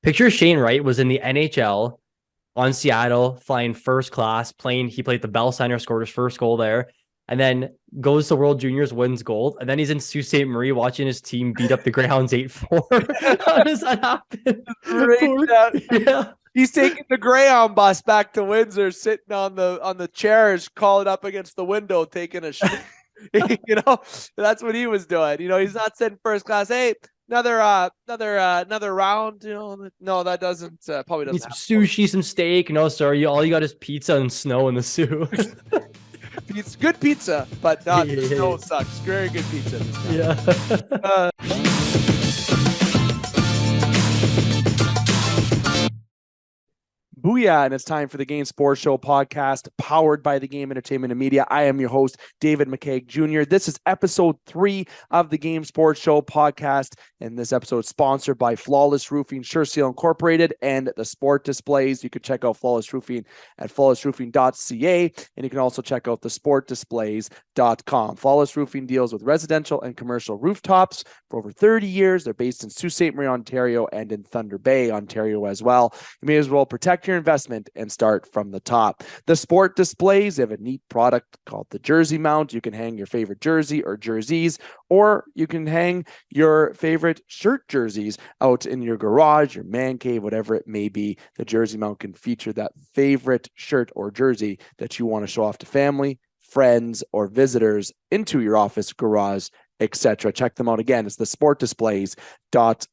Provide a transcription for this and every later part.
Picture Shane Wright was in the NHL on Seattle, flying first class, he played the Bell Center, scored his first goal there, and then goes to World Juniors, wins gold, and then he's in Sault Ste. Marie watching his team beat up the Greyhounds 8-4. How does that happen? Right. Yeah. He's taking the Greyhound bus back to Windsor, sitting on the chairs, calling up against the window, taking a shit. That's what he was doing. He's not sitting first class. Hey, another round. No, that doesn't probably doesn't. Some sushi, some steak. No, sorry, all you got is pizza and snow in the Sioux. It's good pizza, but not the snow sucks. Very good pizza. Yeah. Booyah, and it's time for the Game Sports Show podcast, powered by the Game Entertainment and Media. I am your host, David McCaig Jr. This is episode 3 of the Game Sports Show podcast, and this episode is sponsored by Flawless Roofing, SureSeal Incorporated, and the Sport Displays. You can check out Flawless Roofing at flawlessroofing.ca, and you can also check out thesportdisplays.com. Flawless Roofing deals with residential and commercial rooftops for over 30 years. They're based in Sault Ste. Marie, Ontario, and in Thunder Bay, Ontario as well. You may as well protect your investment and start from the top. The Sport Displays, they have a neat product called the Jersey Mount. You can hang your favorite jersey or jerseys, or you can hang your favorite shirt jerseys out in your garage, your man cave, whatever it may be. The Jersey Mount can feature that favorite shirt or jersey that you want to show off to family, friends, or visitors into your office, garage, etc. Check them out again. It's the sportdisplays.com.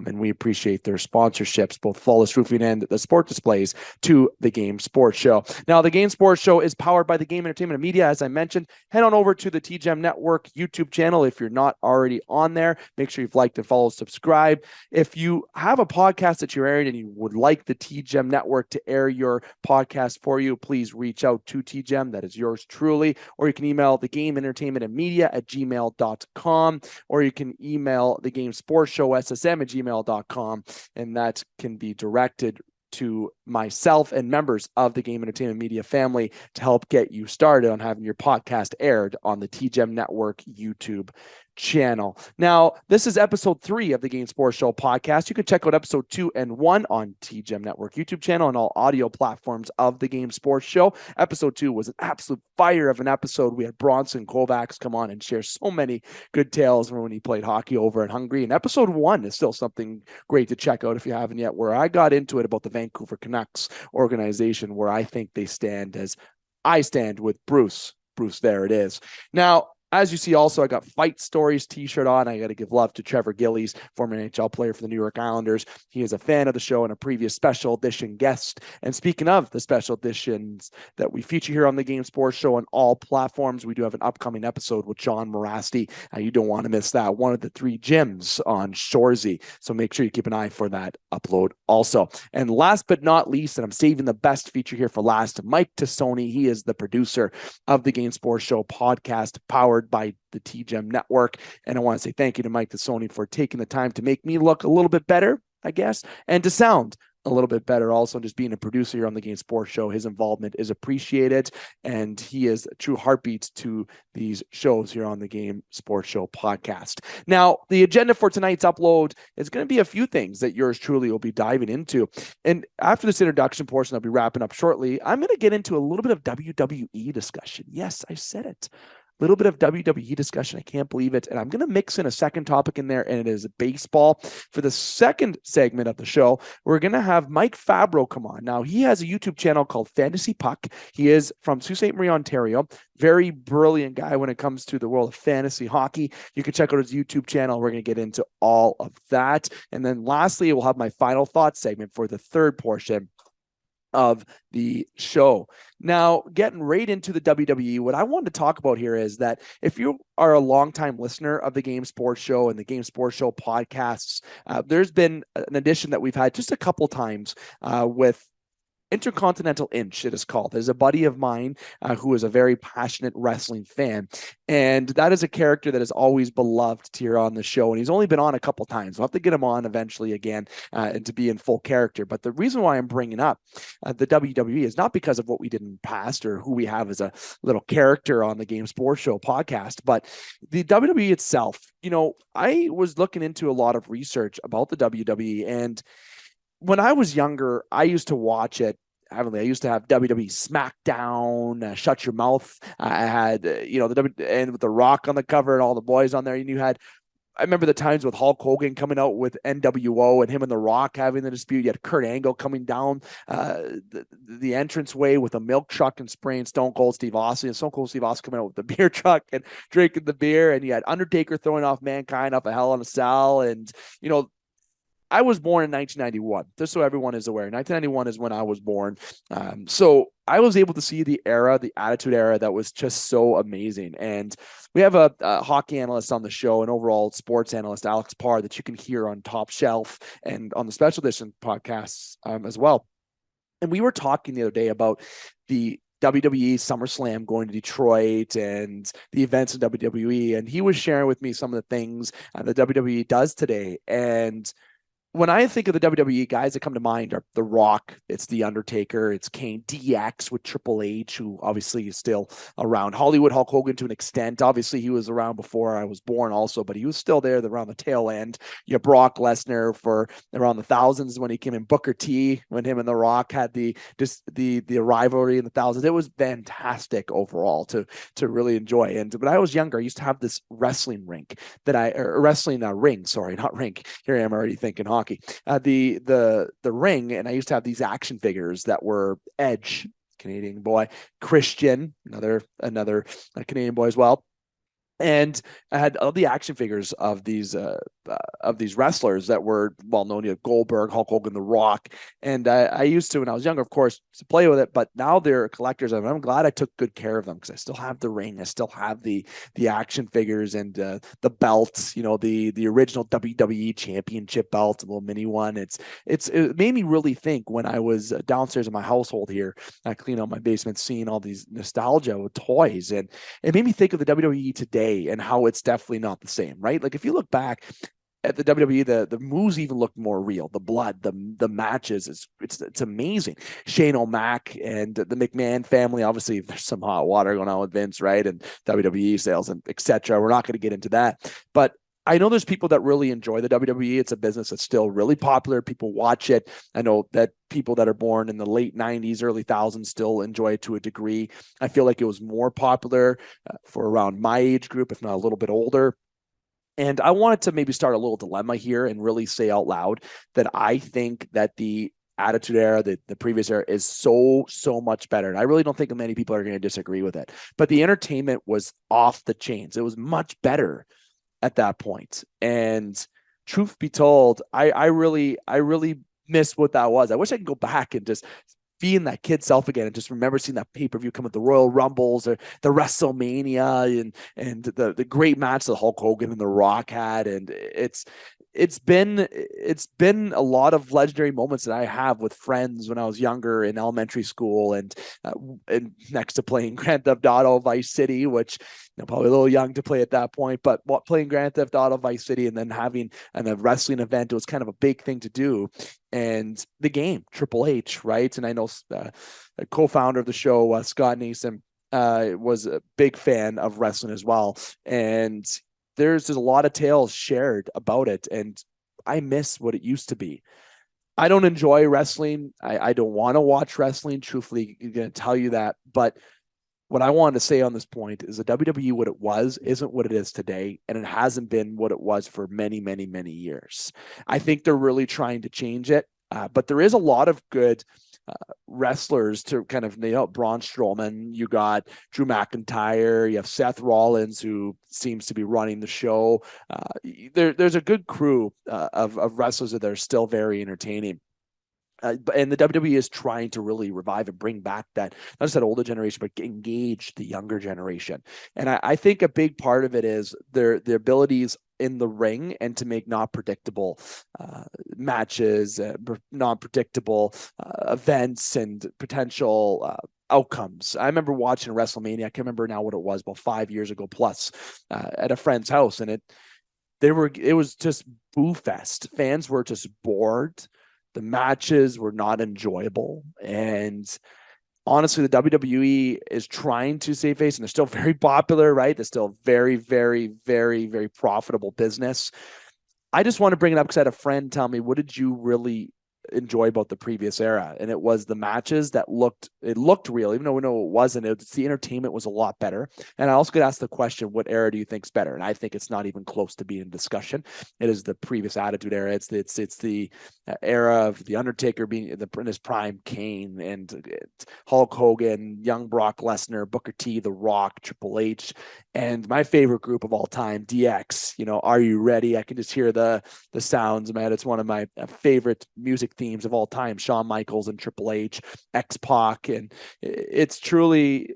And we appreciate their sponsorships, both Flawless Roofing and the Sport Displays, to the Game Sports Show. Now, the Game Sports Show is powered by the Game Entertainment and Media. As I mentioned, head on over to the TGM Network YouTube channel if you're not already on there. Make sure you've liked and followed, subscribe. If you have a podcast that you're airing and you would like the TGM Network to air your podcast for you, please reach out to TGM. That is yours truly. Or you can email the Game Entertainment and Media at gmail.com, or you can email the Game Sports Show SSM at gmail.com, and that can be directed to myself and members of the Game Entertainment Media family to help get you started on having your podcast aired on the TGM Network YouTube channel. Now, this is episode 3 of the Game Sports Show podcast. You can check out episode 2 and 1 on TGM Network YouTube channel and all audio platforms of the Game Sports Show. Episode 2 was an absolute fire of an episode. We had Bronson Kovacs come on and share so many good tales from when he played hockey over in Hungary. And episode 1 is still something great to check out if you haven't yet, where I got into it about the Vancouver Canucks organization, where I think they stand as I stand with Bruce. Bruce, there it is. Now, as you see, also, I got Fight Stories t-shirt on. I got to give love to Trevor Gillies, former NHL player for the New York Islanders. He is a fan of the show and a previous special edition guest. And speaking of the special editions that we feature here on the Game Sports Show on all platforms, we do have an upcoming episode with John Morasti. You don't want to miss that. One of the 3 gyms on Shoresy. So make sure you keep an eye for that upload also. And last but not least, and I'm saving the best feature here for last, Mike Tassone. He is the producer of the Game Sports Show podcast, powered by the TGM Network. And I want to say thank you to Mike Tassone for taking the time to make me look a little bit better, I guess, and to sound a little bit better also. Just being a producer here on the Game Sports Show, his involvement is appreciated, and he is a true heartbeat to these shows here on the Game Sports Show podcast. Now, the agenda for tonight's upload is going to be a few things that yours truly will be diving into. And after this introduction portion, I'll be wrapping up shortly. I'm going to get into a little bit of WWE discussion. Yes, I said it. Little bit of WWE discussion. I can't believe it. And I'm going to mix in a second topic in there, and it is baseball. For the second segment of the show, we're going to have Mike Fabbro come on. Now, he has a YouTube channel called FantasyPuck. He is from Sault Ste. Marie, Ontario. Very brilliant guy when it comes to the world of fantasy hockey. You can check out his YouTube channel. We're going to get into all of that. And then lastly, we'll have my final thoughts segment for the third portion of the show. Now, getting right into the WWE, what I wanted to talk about here is that if you are a longtime listener of the Game Sports Show and the Game Sports Show podcasts, there's been an addition that we've had just a couple times with Intercontinental Inch, it is called. There's a buddy of mine who is a very passionate wrestling fan, and that is a character that is always beloved here on the show, and he's only been on a couple times. We'll have to get him on eventually again and to be in full character. But the reason why I'm bringing up the WWE is not because of what we did in the past or who we have as a little character on the Game Sports Show podcast, but the WWE itself. I was looking into a lot of research about the WWE, and when I was younger, I used to watch it. I used to have WWE SmackDown, Shut Your Mouth. I had, and with The Rock on the cover and all the boys on there. And I remember the times with Hulk Hogan coming out with NWO and him and The Rock having the dispute. You had Kurt Angle coming down the entranceway with a milk truck and spraying Stone Cold Steve Austin. And Stone Cold Steve Austin coming out with the beer truck and drinking the beer. And you had Undertaker throwing off Mankind off a Hell in a Cell. And, I was born in 1991, just so everyone is aware. 1991 is when I was born. So I was able to see the Attitude Era that was just so amazing. And we have a hockey analyst on the show, an overall sports analyst, Alex Parr, that you can hear on Top Shelf and on the Special Edition podcasts as well. And we were talking the other day about the WWE SummerSlam going to Detroit and the events in WWE. And he was sharing with me some of the things that WWE does today. And when I think of the WWE, guys that come to mind are The Rock, it's The Undertaker, it's Kane, DX with Triple H, who obviously is still around. Hollywood Hulk Hogan to an extent. Obviously, he was around before I was born also, but he was still there around the tail end. You have Brock Lesnar for around the thousands when he came in. Booker T, when him and The Rock had the rivalry in the thousands. It was fantastic overall to really enjoy. And when I was younger, I used to have this wrestling rink wrestling ring, sorry, not rink. Here I am already thinking hockey. The ring, and I used to have these action figures that were Edge, Canadian boy, Christian, another Canadian boy as well. And I had all the action figures of these wrestlers that were well known. You have Goldberg, Hulk Hogan, The Rock, and I used to, when I was younger, of course, to play with it. But now they're collectors of it. I'm glad I took good care of them because I still have the ring, I still have the action figures and the belts. The original WWE Championship belt, a little mini one. It made me really think when I was downstairs in my household here, I clean out my basement, seeing all these nostalgia with toys, and it made me think of the WWE today and how it's definitely not the same, right? Like if you look back at the WWE, the moves even look more real. The blood, the matches, it's amazing. Shane O'Mac and the McMahon family. Obviously, there's some hot water going on with Vince, right? And WWE sales and etc. We're not going to get into that, but I know there's people that really enjoy the WWE. It's a business that's still really popular. People watch it. I know that people that are born in the late 90s, early thousands still enjoy it to a degree. I feel like it was more popular for around my age group, if not a little bit older. And I wanted to maybe start a little dilemma here and really say out loud that I think that the Attitude Era, the previous era, is so much better. And I really don't think many people are going to disagree with it. But the entertainment was off the chains. It was much better at that point. And truth be told, I really miss what that was. I wish I could go back and just being that kid self again and just remember seeing that pay-per-view come with the Royal Rumbles or the WrestleMania and the great match that Hulk Hogan and The Rock had. And it's been a lot of legendary moments that I have with friends when I was younger in elementary school and next to playing Grand Theft Auto Vice City, which probably a little young to play at that point, but playing Grand Theft Auto Vice City and then having a wrestling event, it was kind of a big thing to do. And the game, Triple H, right? And I know a co-founder of the show, Scott Nason, was a big fan of wrestling as well. And there's a lot of tales shared about it. And I miss what it used to be. I don't enjoy wrestling. I don't want to watch wrestling. Truthfully, I'm going to tell you that. But what I wanted to say on this point is the WWE, what it was, isn't what it is today. And it hasn't been what it was for many, many, many years. I think they're really trying to change it. But there is a lot of good wrestlers to kind of Braun Strowman. You got Drew McIntyre. You have Seth Rollins, who seems to be running the show. There's a good crew of wrestlers that are still very entertaining. And the WWE is trying to really revive and bring back that, not just that older generation, but engage the younger generation. And I think a big part of it is their abilities in the ring and to make not predictable matches, non predictable events and potential outcomes. I remember watching WrestleMania. I can't remember now what it was, about 5 years ago plus, at a friend's house, and it was just boo fest. Fans were just bored. The matches were not enjoyable. And honestly, the WWE is trying to save face, and they're still very popular, right? They're still very, very, very, very profitable business. I just want to bring it up because I had a friend tell me, what did you really enjoy about the previous era. And it was the matches that looked real, even though we know it wasn't. The entertainment was a lot better. And I also could ask the question, what era do you think's better? And I think it's not even close to being in discussion. It is the previous Attitude Era. It's the era of the Undertaker being in his prime, Kane and Hulk Hogan, young Brock Lesnar, Booker T, The Rock, Triple H, and my favorite group of all time, DX. Are you ready? I can just hear the sounds, man. It's one of my favorite music themes of all time. Shawn Michaels and Triple H, X-Pac, and it's truly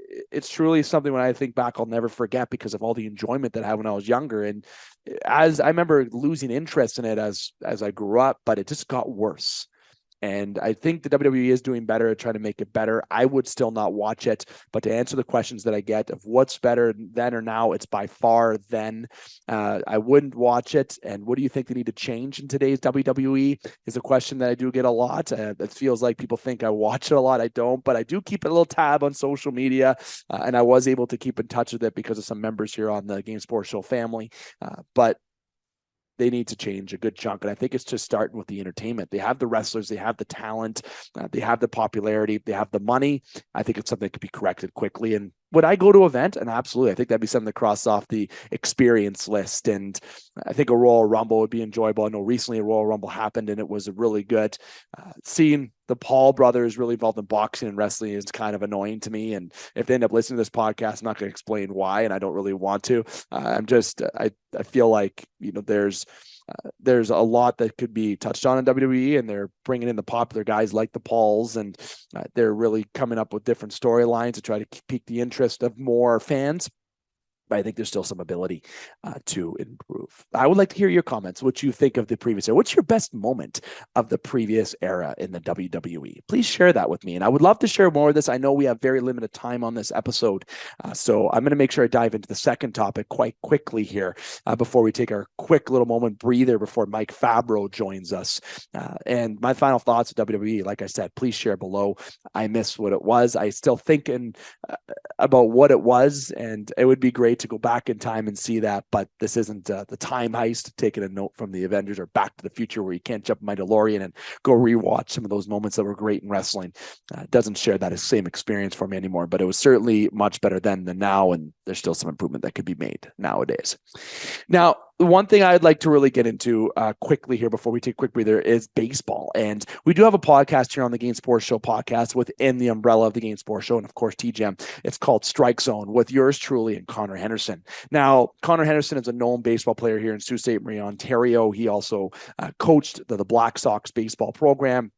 something when I think back I'll never forget because of all the enjoyment that I had when I was younger. And as I remember losing interest in it as I grew up, but it just got worse. And I think the WWE is doing better at trying to make it better. I would still not watch it, but to answer the questions that I get of what's better then or now, it's by far then. I wouldn't watch it. And what do you think they need to change in today's WWE is a question that I do get a lot. It feels like people think I watch it a lot. I don't, but I do keep a little tab on social media. And I was able to keep in touch with it because of some members here on the Game Sports Show family. But they need to change a good chunk. And I think it's just starting with the entertainment. They have the wrestlers, they have the talent, they have the popularity, they have the money. I think it's something that could be corrected quickly. And would I go to an event? And absolutely. I think that'd be something to cross off the experience list. And I think a Royal Rumble would be enjoyable. I know recently a Royal Rumble happened and it was really good. Seeing the Paul brothers really involved in boxing and wrestling is kind of annoying to me. And if they end up listening to this podcast, I'm not going to explain why, and I don't really want to. I feel like, there's a lot that could be touched on in WWE, and they're bringing in the popular guys like the Pauls, and they're really coming up with different storylines to try to pique the interest of more fans. But I think there's still some ability to improve. I would like to hear your comments, what you think of the previous era. What's your best moment of the previous era in the WWE? Please share that with me. And I would love to share more of this. I know we have very limited time on this episode. So I'm going to make sure I dive into the second topic quite quickly here before we take our quick little moment breather before Mike Fabbro joins us. And my final thoughts of WWE, like I said, please share below. I miss what it was. I still thinking about what it was, and it would be great to go back in time and see that, but this isn't the time heist, taking a note from the Avengers or Back to the Future where you can't jump in my DeLorean and go rewatch some of those moments that were great in wrestling. It doesn't share that same experience for me anymore, but it was certainly much better then than now, and there's still some improvement that could be made nowadays. Now, one thing I'd like to really get into quickly here before we take a quick breather is baseball. And we do have a podcast here on the Game Sports Show podcast within the umbrella of the Game Sports Show and, of course, TGM. It's called Strike Zone with yours truly and Connor Henderson. Now, Connor Henderson is a known baseball player here in Sault Ste. Marie, Ontario. He also coached the Black Sox baseball program.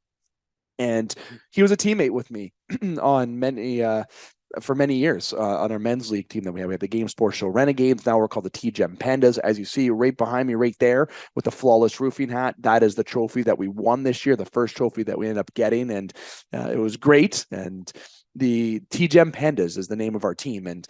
And he was a teammate with me on for many years on our men's league team that we have. We have the Game Sports Show Renegades. Now we're called the TGM Pandas. As you see right behind me right there with the flawless roofing hat, that is the trophy that we won this year, the first trophy that we ended up getting. And it was great. And the TGM Pandas is the name of our team. And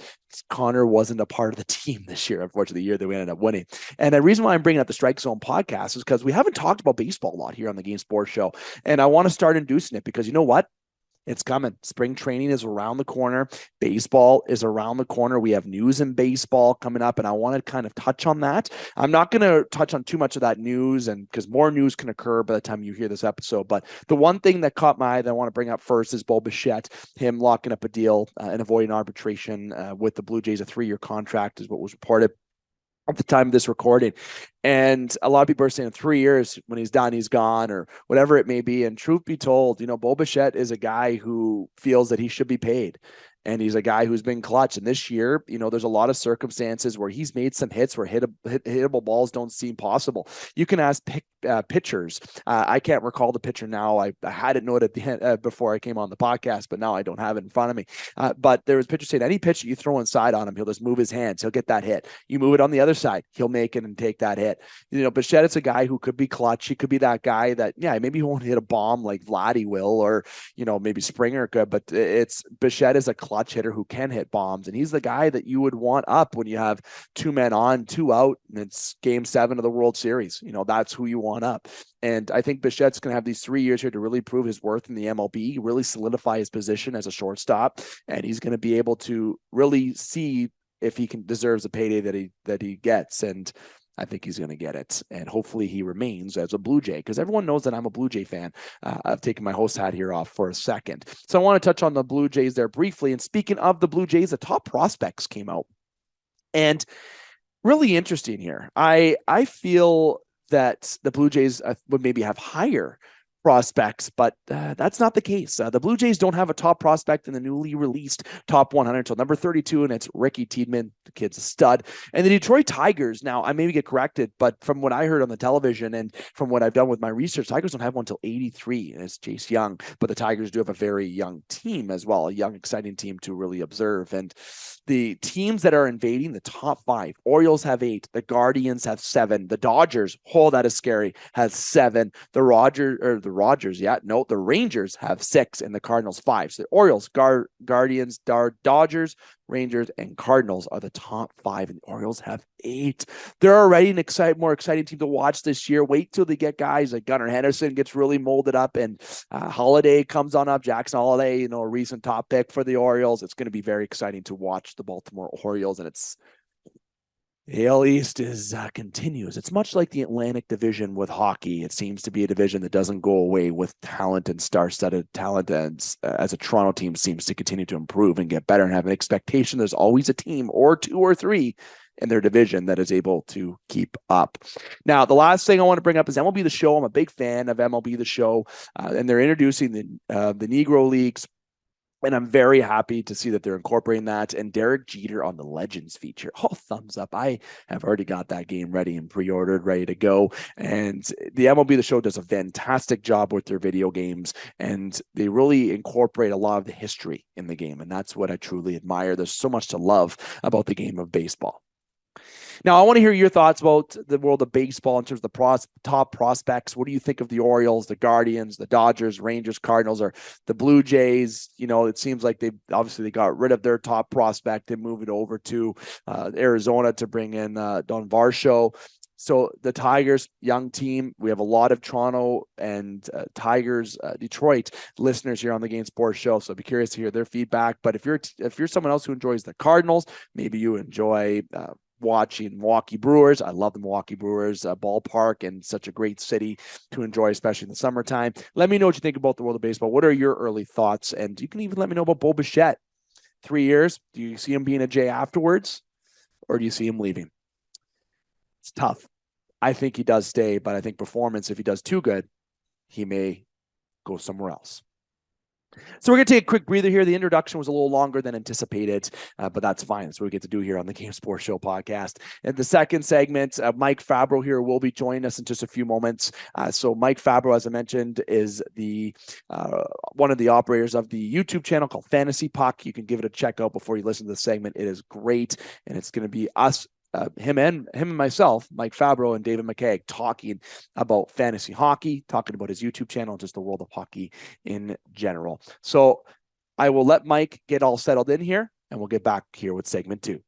Connor wasn't a part of the team this year, unfortunately, the year that we ended up winning. And the reason why I'm bringing up the Strike Zone podcast is because we haven't talked about baseball a lot here on the Game Sports Show. And I want to start inducing it because you know what? It's coming. Spring training is around the corner. Baseball is around the corner. We have news in baseball coming up, and I want to kind of touch on that. I'm not going to touch on too much of that news, and because more news can occur by the time you hear this episode. But the one thing that caught my eye that I want to bring up first is Bo Bichette, him locking up a deal and avoiding arbitration with the Blue Jays. A 3-year contract is what was reported at the time of this recording. And a lot of people are saying 3 years, when he's done, he's gone, or whatever it may be. And truth be told, Bo Bichette is a guy who feels that he should be paid. And he's a guy who's been clutch. And this year, there's a lot of circumstances where he's made some hits where hittable balls don't seem possible. You can ask pitchers. I can't recall the pitcher now. I had it noted at the end before I came on the podcast, but now I don't have it in front of me. But there was pitchers saying any pitch that you throw inside on him, he'll just move his hands. He'll get that hit. You move it on the other side, he'll make it and take that hit. Bichette is a guy who could be clutch. He could be that guy that, maybe he won't hit a bomb like Vladdy will, or, maybe Springer could, but Bichette is a clutch hitter who can hit bombs. And he's the guy that you would want up when you have 2 men on, 2 out, and it's Game 7 of the World Series. That's who you want up. And I think Bichette's going to have these 3 years here to really prove his worth in the MLB, really solidify his position as a shortstop. And he's going to be able to really see if he deserves a payday that he gets. And I think he's going to get it. And hopefully he remains as a Blue Jay, because everyone knows that I'm a Blue Jay fan. I've taken my host hat here off for a second. So I want to touch on the Blue Jays there briefly. And speaking of the Blue Jays, the top prospects came out. And really interesting here. I feel that the Blue Jays would maybe have higher prospects, but that's not the case. The Blue Jays don't have a top prospect in the newly released top 100 until number 32, and it's Ricky Tiedemann. The kid's a stud. And the Detroit Tigers, now I maybe get corrected, but from what I heard on the television and from what I've done with my research, Tigers don't have one until 83, and it's Chase Young. But the Tigers do have a very young team as well, a young, exciting team to really observe. And the teams that are invading the top 5, Orioles have 8, the Guardians have 7, the Dodgers, that is scary, has 7, the Rangers have 6, and the Cardinals 5. So the Orioles, Guardians, Dodgers, Rangers, and Cardinals are the top 5, and the Orioles have 8. They're already an more exciting team to watch this year. Wait till they get guys like Gunnar Henderson gets really molded up, and Holiday comes on up. Jackson Holiday, a recent top pick for the Orioles. It's going to be very exciting to watch the Baltimore Orioles, and it's AL East continues. It's much like the Atlantic Division with hockey. It seems to be a division that doesn't go away with talent and star-studded talent, and as a Toronto team seems to continue to improve and get better and have an expectation there's always a team or 2 or 3 in their division that is able to keep up. Now, the last thing I want to bring up is MLB The Show. I'm a big fan of MLB The Show, and they're introducing the Negro Leagues. And I'm very happy to see that they're incorporating that. And Derek Jeter on the Legends feature. Oh, thumbs up. I have already got that game ready and pre-ordered, ready to go. And the MLB The Show does a fantastic job with their video games. And they really incorporate a lot of the history in the game. And that's what I truly admire. There's so much to love about the game of baseball. Now, I want to hear your thoughts about the world of baseball in terms of the top prospects. What do you think of the Orioles, the Guardians, the Dodgers, Rangers, Cardinals, or the Blue Jays? It seems like they got rid of their top prospect and moved it over to Arizona to bring in Don Varsho. So the Tigers, young team. We have a lot of Toronto and Tigers, Detroit listeners here on the Game Sports Show. So I'd be curious to hear their feedback. But if you're someone else who enjoys the Cardinals, maybe you enjoy watching Milwaukee Brewers. I love the Milwaukee Brewers ballpark, and such a great city to enjoy, especially in the summertime. Let me know what you think about the world of baseball. What are your early thoughts? And you can even let me know about Bo Bichette. 3 years. Do you see him being a Jay afterwards, or do you see him leaving? It's tough. I think he does stay, but I think performance, if he does too good, he may go somewhere else. So we're going to take a quick breather here. The introduction was a little longer than anticipated, but that's fine. That's what we get to do here on the Game Sports Show podcast. And the second segment, Mike Fabbro here will be joining us in just a few moments. So Mike Fabbro, as I mentioned, is the one of the operators of the YouTube channel called FantasyPuck. You can give it a check out before you listen to the segment. It is great, and it's going to be us. Him and myself, Mike Fabbro and David McCaig, talking about fantasy hockey, talking about his YouTube channel, and just the world of hockey in general. So I will let Mike get all settled in here, and we'll get back here with segment 2.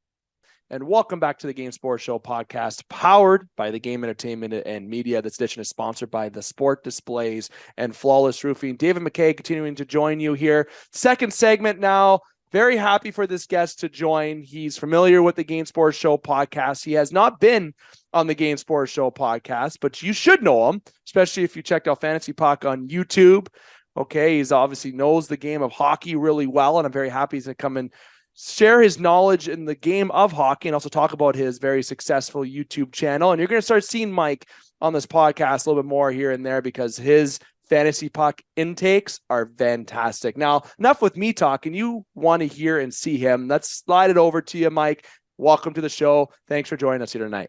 And welcome back to the Game Sports Show podcast, powered by the Game Entertainment and Media. This edition is sponsored by the Sport Displays and Flawless Roofing. David McCaig continuing to join you here. Second segment now. Very happy for this guest to join. He's familiar with the Game Sports Show podcast. He has not been on the Game Sports Show podcast, but you should know him, especially if you checked out FantasyPuck on YouTube. Okay, he's obviously knows the game of hockey really well, and I'm very happy to come and share his knowledge in the game of hockey and also talk about his very successful YouTube channel. And you're going to start seeing Mike on this podcast a little bit more here and there, because his FantasyPuck intakes are fantastic. Now, enough with me talking. You want to hear and see him. Let's slide it over to you, Mike. Welcome to the show. Thanks for joining us here tonight.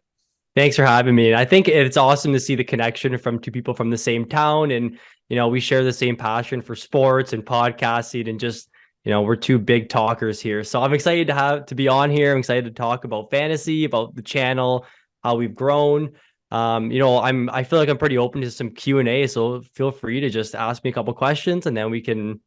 Thanks for having me. And I think it's awesome to see the connection from two people from the same town. And, we share the same passion for sports and podcasting, and just, we're two big talkers here. So I'm excited to be on here. I'm excited to talk about fantasy, about the channel, how we've grown. I feel like I'm pretty open to some Q&A, so feel free to just ask me a couple questions, and then we can,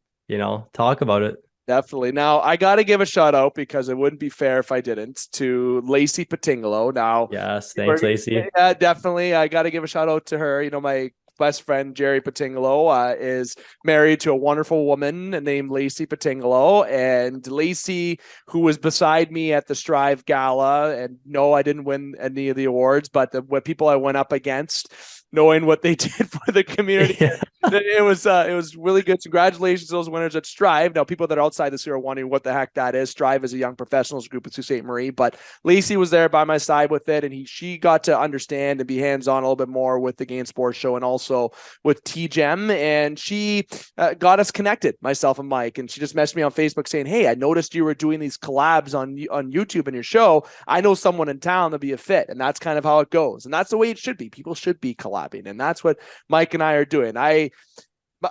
talk about it. Definitely. Now, I got to give a shout out, because it wouldn't be fair if I didn't, to Lacey Patingolo. Now, yes, thanks, Lacey. Yeah, definitely. I got to give a shout out to her. My best friend, Jerry Patingolo, is married to a wonderful woman named Lacey Patingolo. And Lacey, who was beside me at the Strive Gala, and no, I didn't win any of the awards, but what people I went up against, knowing what they did for the community. Yeah. It was really good. Congratulations to those winners at Strive. Now, people that are outside this year are wondering what the heck that is. Strive is a young professionals group at Sault Ste. Marie, but Lacey was there by my side with it, and she got to understand and be hands-on a little bit more with the Game Sports Show and also with TGEM, and she got us connected, myself and Mike, and she just messaged me on Facebook saying, hey, I noticed you were doing these collabs on YouTube and your show. I know someone in town that'd be a fit, and that's kind of how it goes, and that's the way it should be. People should be collabing, and that's what Mike and I are doing.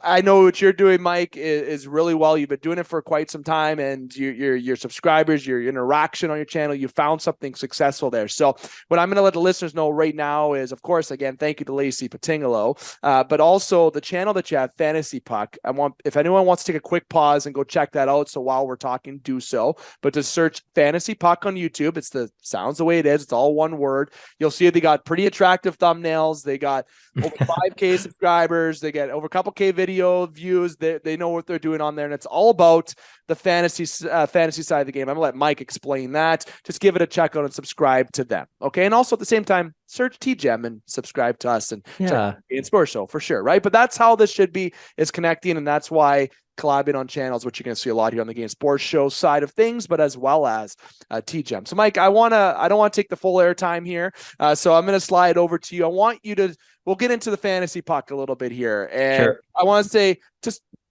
I know what you're doing, Mike, is really well. You've been doing it for quite some time, and your subscribers, your interaction on your channel, you found something successful there. So what I'm going to let the listeners know right now is, of course, again, thank you to Lacey Patingolo, but also the channel that you have, FantasyPuck. If anyone wants to take a quick pause and go check that out, so while we're talking, do so. But to search FantasyPuck on YouTube, sounds the way it is. It's all one word. You'll see they got pretty attractive thumbnails. They got over 5K subscribers. They get over a couple K video views. They know what they're doing on there, and it's all about the fantasy side of the game. I'm gonna let Mike explain that. Just give it a check out and subscribe to them, okay? And also at the same time, search TGEM and subscribe to us and check out the Game Sports Show for sure, right? But that's how this should be, is connecting, and that's why collabing on channels, which you're going to see a lot here on the Game Sports Show side of things, but as well as TGEM. So, Mike, I don't want to take the full airtime here, so I'm going to slide over to you. I want you to. We'll get into the fantasy puck a little bit here, and sure. I want to say,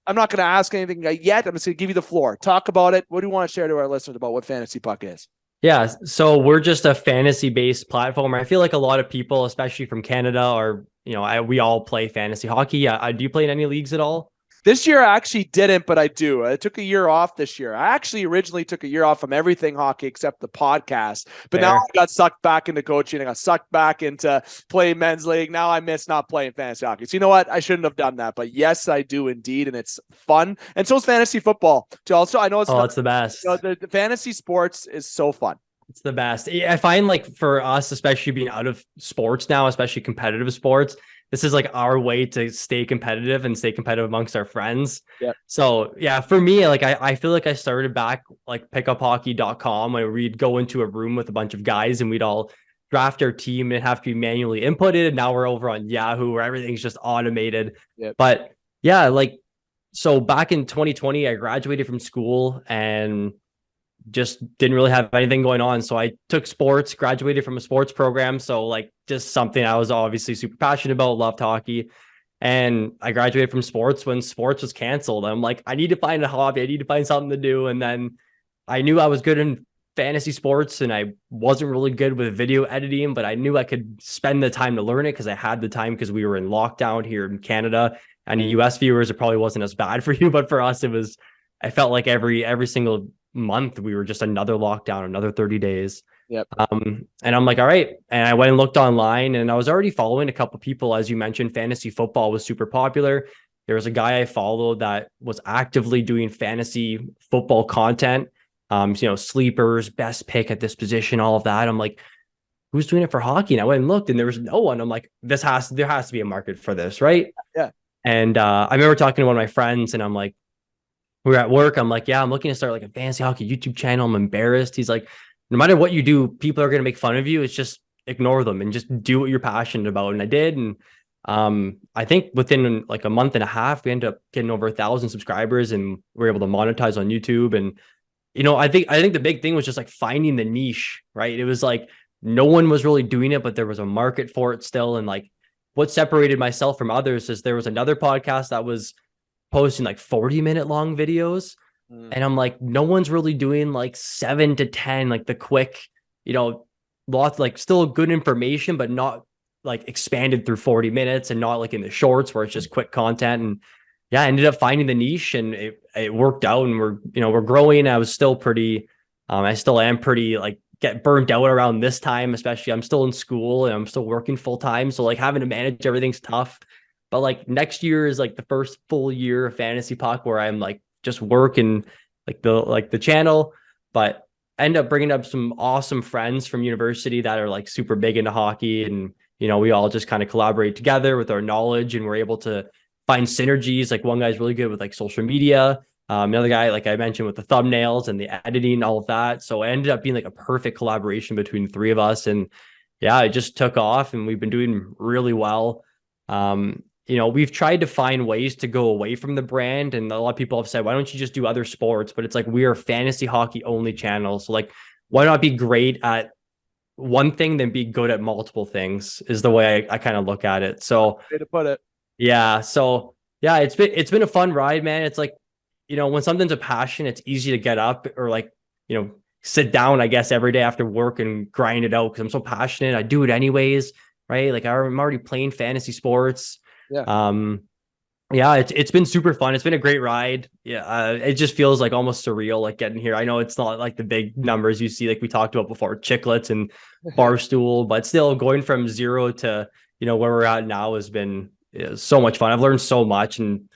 I'm not going to ask anything yet. I'm just going to give you the floor. Talk about it. What do you want to share to our listeners about what Fantasy Puck is? Yeah, so we're just a fantasy-based platform. I feel like a lot of people, especially from Canada, we all play fantasy hockey. Do you play in any leagues at all? This year I actually didn't, but I do. I took a year off this year. I actually originally took a year off from everything hockey except the podcast. But Now I got sucked back into coaching. I got sucked back into playing men's league. Now I miss not playing fantasy hockey. So you know what? I shouldn't have done that. But yes, I do indeed. And it's fun. And so is fantasy football. Also, I know it's the best. The fantasy sports is so fun. It's the best. I find, like, for us, especially being out of sports now, especially competitive sports, this is like our way to stay competitive and stay competitive amongst our friends. Yeah. So yeah, for me, like I feel like I started back like pickuphockey.com, where we'd go into a room with a bunch of guys and we'd all draft our team and have to be manually inputted. And now we're over on Yahoo, where everything's just automated. Yep. But yeah, so back in 2020, I graduated from school and just didn't really have anything going on. So I took sports, graduated from a sports program. So just something I was obviously super passionate about, loved hockey. And I graduated from sports when sports was canceled. I'm like, I need to find a hobby. I need to find something to do. And then I knew I was good in fantasy sports and I wasn't really good with video editing, but I knew I could spend the time to learn it because I had the time, because we were in lockdown here in Canada. And the US viewers, it probably wasn't as bad for you, but for us, I felt like every single month we were just another lockdown, another 30 days. Yep. And I'm like, all right. And I went and looked online, and I was already following a couple people. As you mentioned, fantasy football was super popular. There was a guy I followed that was actively doing fantasy football content, sleepers, best pick at this position, all of that. I'm like, who's doing it for hockey? And I went and looked, and there was no one. I'm like, there has to be a market for this, right? Yeah. And I remember talking to one of my friends, and I'm like, we were at work. I'm like, yeah, I'm looking to start like a fantasy hockey YouTube channel. I'm embarrassed. He's like, no matter what you do, people are going to make fun of you. It's just ignore them and just do what you're passionate about. And I did. And I think within like a month and a half, we ended up getting over 1,000 subscribers, and we were able to monetize on YouTube. And, I think the big thing was just like finding the niche, right? It was like, no one was really doing it, but there was a market for it still. And like, what separated myself from others is there was another podcast that was posting like 40-minute long videos. And I'm like, no one's really doing like 7 to 10, like the quick, lots, like still good information, but not like expanded through 40 minutes and not like in the shorts where it's just quick content. And yeah, I ended up finding the niche, and it worked out, and we're growing. I was still I still am pretty like get burnt out around this time, especially I'm still in school and I'm still working full time. So like having to manage everything's tough. But like next year is like the first full year of Fantasy Puck where I'm like just working like the channel, but I end up bringing up some awesome friends from university that are like super big into hockey, and we all just kind of collaborate together with our knowledge, and we're able to find synergies. Like one guy's really good with like social media. Another guy, like I mentioned, with the thumbnails and the editing, all of that. So it ended up being like a perfect collaboration between the three of us. And yeah, it just took off and we've been doing really well. We've tried to find ways to go away from the brand. And a lot of people have said, why don't you just do other sports? But it's like, we are fantasy hockey only channel. So like, why not be great at one thing, then be good at multiple things is the way I kind of look at it. So Way to put it. yeah. So yeah, it's been a fun ride, man. It's like, when something's a passion, it's easy to get up or like, sit down, I guess, every day after work and grind it out because I'm so passionate. I do it anyways, right? Like I'm already playing fantasy sports. Yeah. Yeah, it's been super fun. It's been a great ride. Yeah, it just feels like almost surreal, like getting here. I know it's not like the big numbers you see, like we talked about before, Chiclets and Barstool, but still going from zero to where we're at now has been so much fun. I've learned so much, and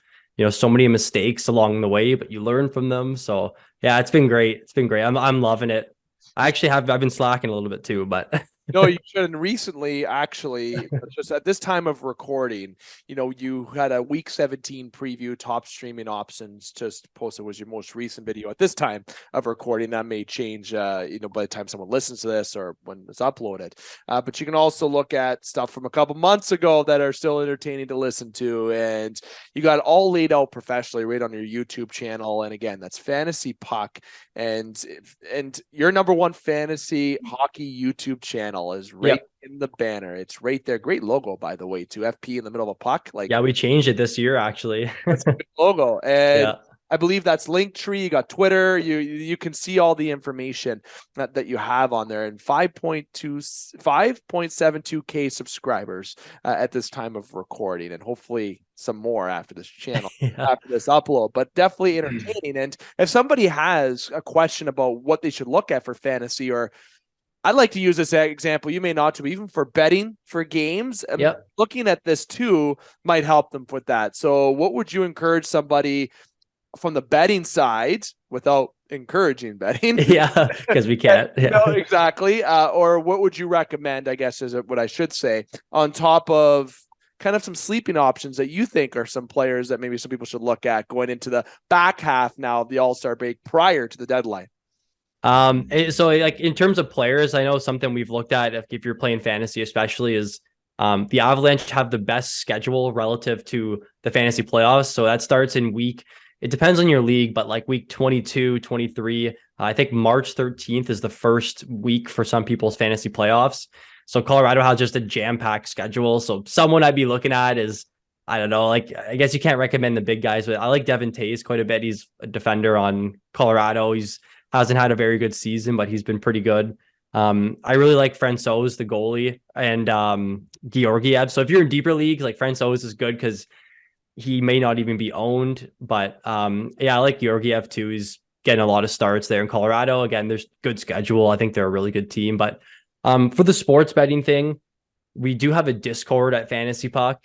so many mistakes along the way, but you learn from them. So yeah, it's been great. It's been great. I'm loving it. I've been slacking a little bit too, but No, you shouldn't. Recently, actually, just at this time of recording, you had a week 17 preview, top streaming options just posted was your most recent video at this time of recording. That may change, by the time someone listens to this or when it's uploaded. But you can also look at stuff from a couple months ago that are still entertaining to listen to. And you got it all laid out professionally right on your YouTube channel. And again, that's FantasyPuck. And your number one fantasy hockey YouTube channel is right in the banner. It's right there. Great logo, by the way, too. FP in the middle of a puck. Like, yeah, we changed it this year, actually. That's a good logo. And Yeah. I believe that's Linktree. You got Twitter. You can see all the information that you have on there. And 5.72K subscribers at this time of recording, and hopefully some more after this channel, after this upload. But definitely entertaining. And if somebody has a question about what they should look at for fantasy, or I'd like to use this example, you may not to, even for betting for games, looking at this too might help them with that. So what would you encourage somebody from the betting side without encouraging betting? Yeah, because we can't. Yeah. No, exactly. Or what would you recommend, I guess is what I should say, on top of kind of some sleeping options that you think are some players that maybe some people should look at going into the back half now of the All-Star break prior to the deadline? So like in terms of players, I know something we've looked at if you're playing fantasy, especially, is the Avalanche have the best schedule relative to the fantasy playoffs. So that starts in it depends on your league, but like week 22, 23, I think March 13th is the first week for some people's fantasy playoffs. So Colorado has just a jam-packed schedule. So someone I'd be looking at is, I don't know, like, I guess you can't recommend the big guys, but I like Devin Tays quite a bit. He's a defender on Colorado. Hasn't had a very good season, but he's been pretty good. I really like Francouz, the goalie, and Georgiev. So if you're in deeper leagues, like Francouz is good because he may not even be owned. But I like Georgiev too. He's getting a lot of starts there in Colorado. Again, there's good schedule. I think they're a really good team. But for the sports betting thing, we do have a Discord at FantasyPuck,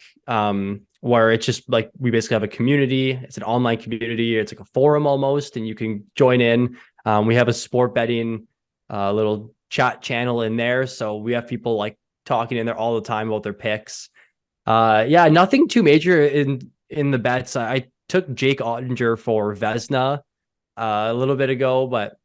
where it's just like we basically have a community. It's an online community. It's like a forum almost, and you can join in. We have a sport betting little chat channel in there. So we have people like talking in there all the time about their picks. Nothing too major in the bets. I took Jake Ottinger for Vesna a little bit ago, but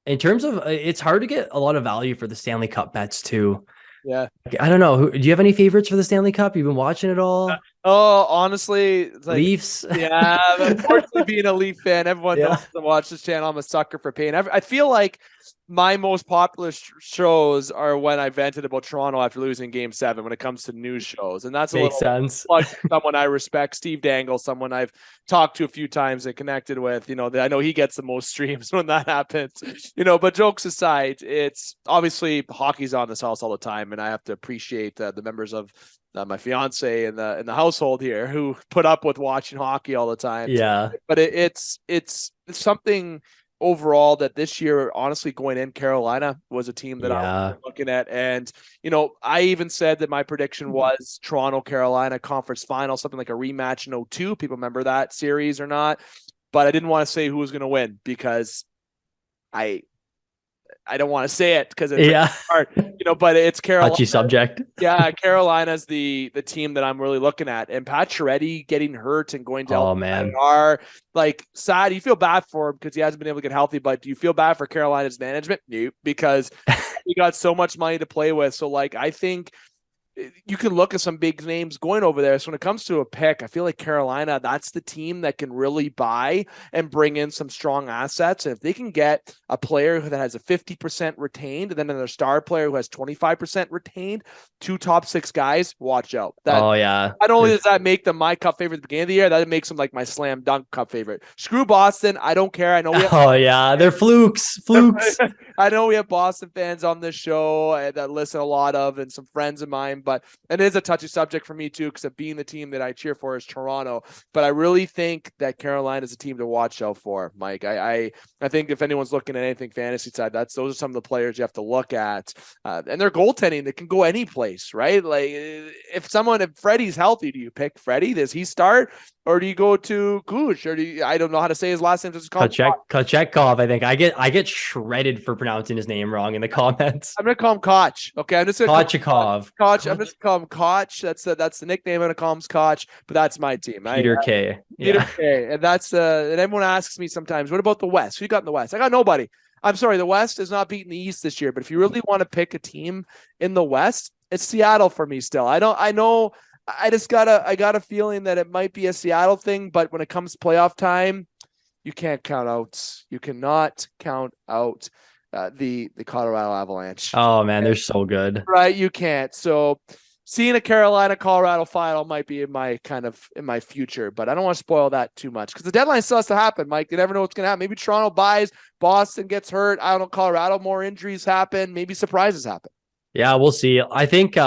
in terms of, it's hard to get a lot of value for the Stanley Cup bets too. Yeah. I don't know. Do you have any favorites for the Stanley Cup? You've been watching it all? Oh, honestly, it's like, Leafs. Yeah, unfortunately, being a Leaf fan, everyone knows to watch this channel. I'm a sucker for pain. I feel like my most popular shows are when I vented about Toronto after losing Game 7 when it comes to news shows. And that's Makes sense. Like someone I respect, Steve Dangle, someone I've talked to a few times and connected with. I know he gets the most streams when that happens. But jokes aside, it's obviously hockey's on this house all the time. And I have to appreciate the members of my fiance in the household here who put up with watching hockey all the time. Yeah. But it's something overall that this year, honestly, going in, Carolina was a team that I was looking at. And, I even said that my prediction was Toronto, Carolina conference final, something like a rematch in 2002. People remember that series or not? But I didn't want to say who was going to win because I don't want to say it because it's Yeah. hard, but it's Carolina. Touchy subject. Yeah, Carolina's the team that I'm really looking at. And Pacioretty getting hurt and going to LTIR, like, sad. You feel bad for him because he hasn't been able to get healthy, but do you feel bad for Carolina's management? Nope, because he got so much money to play with. So, like, I think you can look at some big names going over there. So when it comes to a pick, I feel like Carolina, that's the team that can really buy and bring in some strong assets. And if they can get a player that has a 50% retained, and then another star player who has 25% retained, 2 top 6 guys, watch out. Not only does that make them my cup favorite at the beginning of the year, that makes them like my slam dunk cup favorite. Screw Boston. I don't care. I know they're flukes. I know we have Boston fans on this show that listen a lot of, and some friends of mine, but it is a touchy subject for me too, because of being the team that I cheer for is Toronto. But I really think that Carolina is a team to watch out for, Mike. I think if anyone's looking at anything fantasy side, those are some of the players you have to look at, and their goaltending that can go any place, right? Like, if Freddie's healthy, do you pick Freddie? Does he start? Or do you go to Kuch? Or I don't know how to say his last name. Kochetkov, I think. I get shredded for pronouncing his name wrong in the comments. I'm gonna call him Koch. Okay, I'm just gonna Kochekov. Koch. I'm just gonna call him Koch. That's the nickname. I'm gonna call him Koch. But that's my team. Peter K. Peter K. And that's and everyone asks me sometimes, what about the West? Who you got in the West? I got nobody. I'm sorry, the West is not beating the East this year. But if you really want to pick a team in the West, it's Seattle for me still. I know. I got a feeling that it might be a Seattle thing, but when it comes to playoff time, you cannot count out the Colorado Avalanche. Oh man, they're so good. Right, you can't. So seeing a Carolina Colorado final might be in my future, but I don't want to spoil that too much because the deadline still has to happen, Mike. You never know what's going to happen. Maybe Toronto buys, Boston gets hurt. I don't know, Colorado, more injuries happen, maybe surprises happen. Yeah, we'll see. I think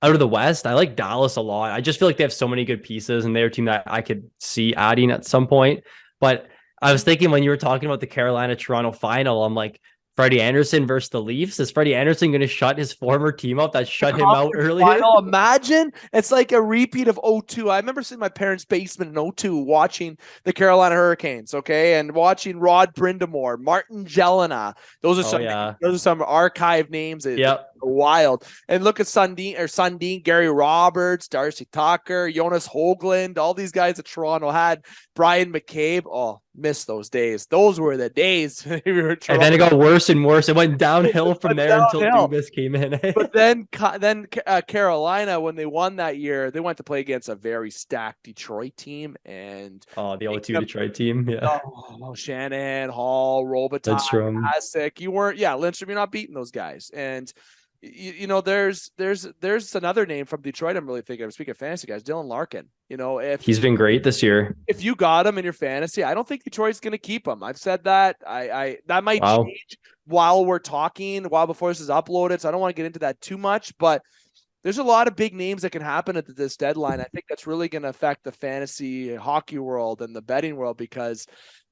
out of the West, I like Dallas a lot. I just feel like they have so many good pieces, and they're a team that I could see adding at some point. But I was thinking when you were talking about the Carolina-Toronto final, I'm like, Freddie Anderson versus the Leafs. Is Freddie Anderson going to shut his former team up that shut him out earlier? Final, imagine it's like a repeat of 2002. I remember sitting in my parents' basement in 2002 watching the Carolina Hurricanes, okay, and watching Rod Brindamore, Martin Jelena. Those are some archive names. Yep. Wild. And look at Sundin, Gary Roberts, Darcy Tucker, Jonas Hoagland, all these guys that Toronto had. Brian McCabe. Oh, miss those days. Those were the days. And then it got worse and worse. It went downhill from there until Dubas came in. But then Carolina, when they won that year, they went to play against a very stacked Detroit team. And the 0-2 Detroit team. Yeah. Shanahan, Hall, Robitaille, Hasek. Lindstrom, you're not beating those guys. And there's another name from Detroit I'm really thinking of. Speaking of fantasy guys, Dylan Larkin. If he's been great this year. If you got him in your fantasy, I don't think Detroit's going to keep him. I've said that. That might change while we're talking, before this is uploaded. So I don't want to get into that too much, but there's a lot of big names that can happen at this deadline. I think that's really going to affect the fantasy hockey world and the betting world because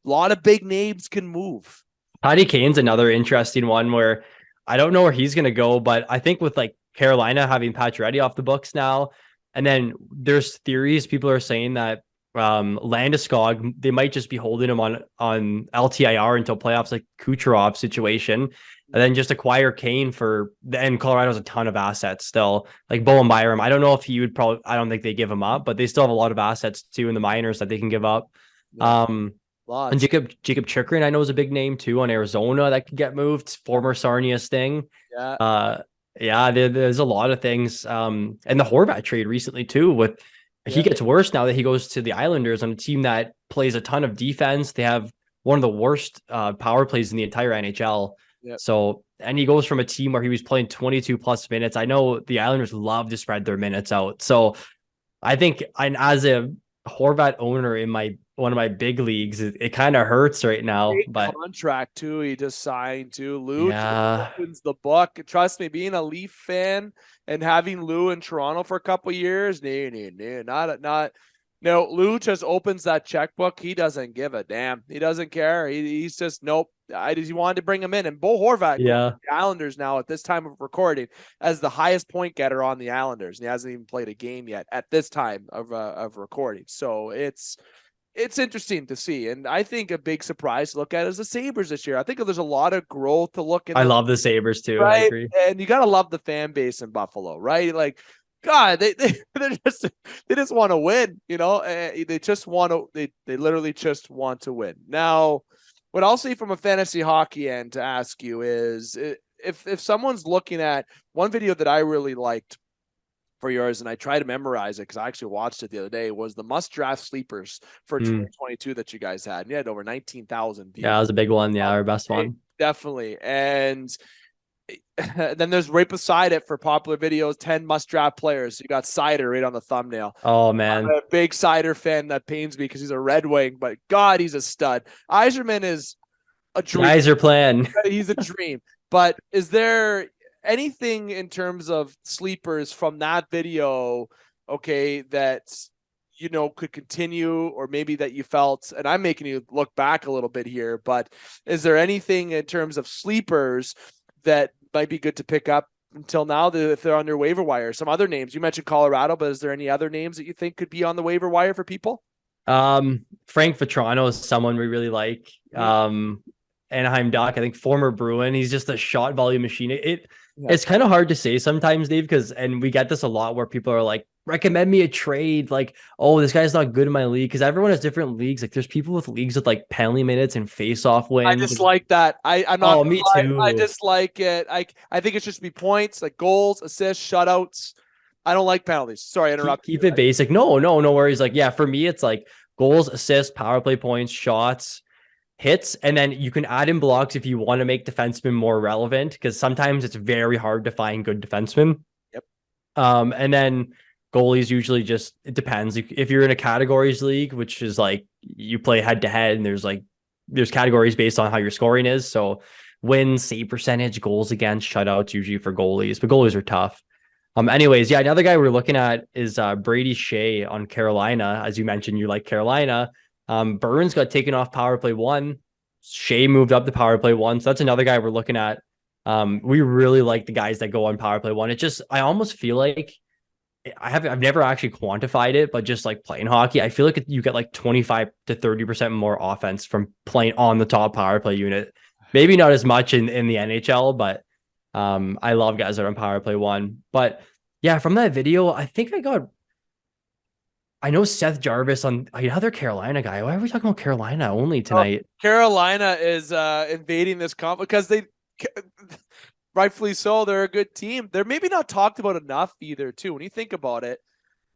a lot of big names can move. Patty Kane's another interesting one where I don't know where he's going to go, but I think with like Carolina having Pacioretty off the books now, and then there's theories, people are saying that Landeskog, they might just be holding him on LTIR until playoffs, like Kucherov situation, and then just acquire Kane and Colorado has a ton of assets still, like Bowen Byram. I don't know if he would I don't think they give him up, but they still have a lot of assets too in the minors that they can give up. Yeah. And Jacob Chikrin, I know, is a big name too on Arizona that could get moved. Former Sarnia Sting. Yeah. There's a lot of things. And the Horvat trade recently too. He gets worse now that he goes to the Islanders on a team that plays a ton of defense. They have one of the worst power plays in the entire NHL. Yep. So, and he goes from a team where he was playing 22 plus minutes. I know the Islanders love to spread their minutes out. So I think as a Horvat owner in one of my big leagues, it kind of hurts right now. But contract too, he just signed to Lou. Opens the book. Trust me, being a Leaf fan and having Lou in Toronto for a couple of years, no. Lou just opens that checkbook. He doesn't give a damn. He doesn't care. He's just nope. He wanted to bring him in, and Bo Horvat, the Islanders now at this time of recording, as the highest point getter on the Islanders, and he hasn't even played a game yet at this time of recording. So it's it's interesting to see. And I think a big surprise to look at is the Sabres this year. I think there's a lot of growth to look at. I love the Sabres too. Right? I agree. And you got to love the fan base in Buffalo, right? Like, God, they just want to win, they just want to, they literally just want to win. Now, what I'll say from a fantasy hockey end to ask you is if someone's looking at one video that I really liked for yours, and I try to memorize it because I actually watched it the other day, was the must draft sleepers for 2022 that you guys had. And you had over 19,000 views. Yeah, that was a big one. Yeah, our best one. Definitely. And then there's right beside it for popular videos, 10 must draft players. You got Cider right on the thumbnail. Oh man. I'm a big Cider fan. That pains me because he's a Red Wing, but God, he's a stud. Yzerman is a dream. Yzer plan. He's a dream. But is there anything in terms of sleepers from that video, okay, that could continue, or maybe that you felt, and I'm making you look back a little bit here, but is there anything in terms of sleepers that might be good to pick up until now, if they're on their waiver wire? Some other names, you mentioned Colorado, but is there any other names that you think could be on the waiver wire for people? Frank Vetrano is someone we really like. Anaheim Duck, I think former Bruin. He's just a shot volume machine. It's kind of hard to say sometimes, Dave, and we get this a lot where people are like, recommend me a trade. Like, oh, this guy's not good in my league, because everyone has different leagues. Like, there's people with leagues with like penalty minutes and face-off wins. I just like that. I'm not. Oh, me too. I just like it. I think it should be points, like goals, assists, shutouts. I don't like penalties. Sorry, I interrupted. Keep it basic. No worries. Like, yeah, for me, it's like goals, assists, power play points, shots, hits, and then you can add in blocks if you want to make defensemen more relevant, because sometimes it's very hard to find good defensemen. Yep. And then goalies usually it depends. If you're in a categories league, which is like you play head to head, and there's categories based on how your scoring is. So wins, save percentage, goals against, shutouts usually for goalies, but goalies are tough. Anyways, yeah, another guy we're looking at is Brady Shea on Carolina. As you mentioned, you like Carolina. Burns got taken off power play 1. Shea moved up to power play 1. So that's another guy we're looking at. We really like the guys that go on power play 1. I almost feel like I've never actually quantified it, but just like playing hockey, I feel like you get like 25 to 30% more offense from playing on the top power play unit. Maybe not as much in the NHL, but I love guys that are on power play 1. But yeah, from that video, I know Seth Jarvis on another Carolina guy. Why are we talking about Carolina only tonight? Carolina is invading this comp because they, rightfully so, they're a good team. They're maybe not talked about enough either, too. When you think about it,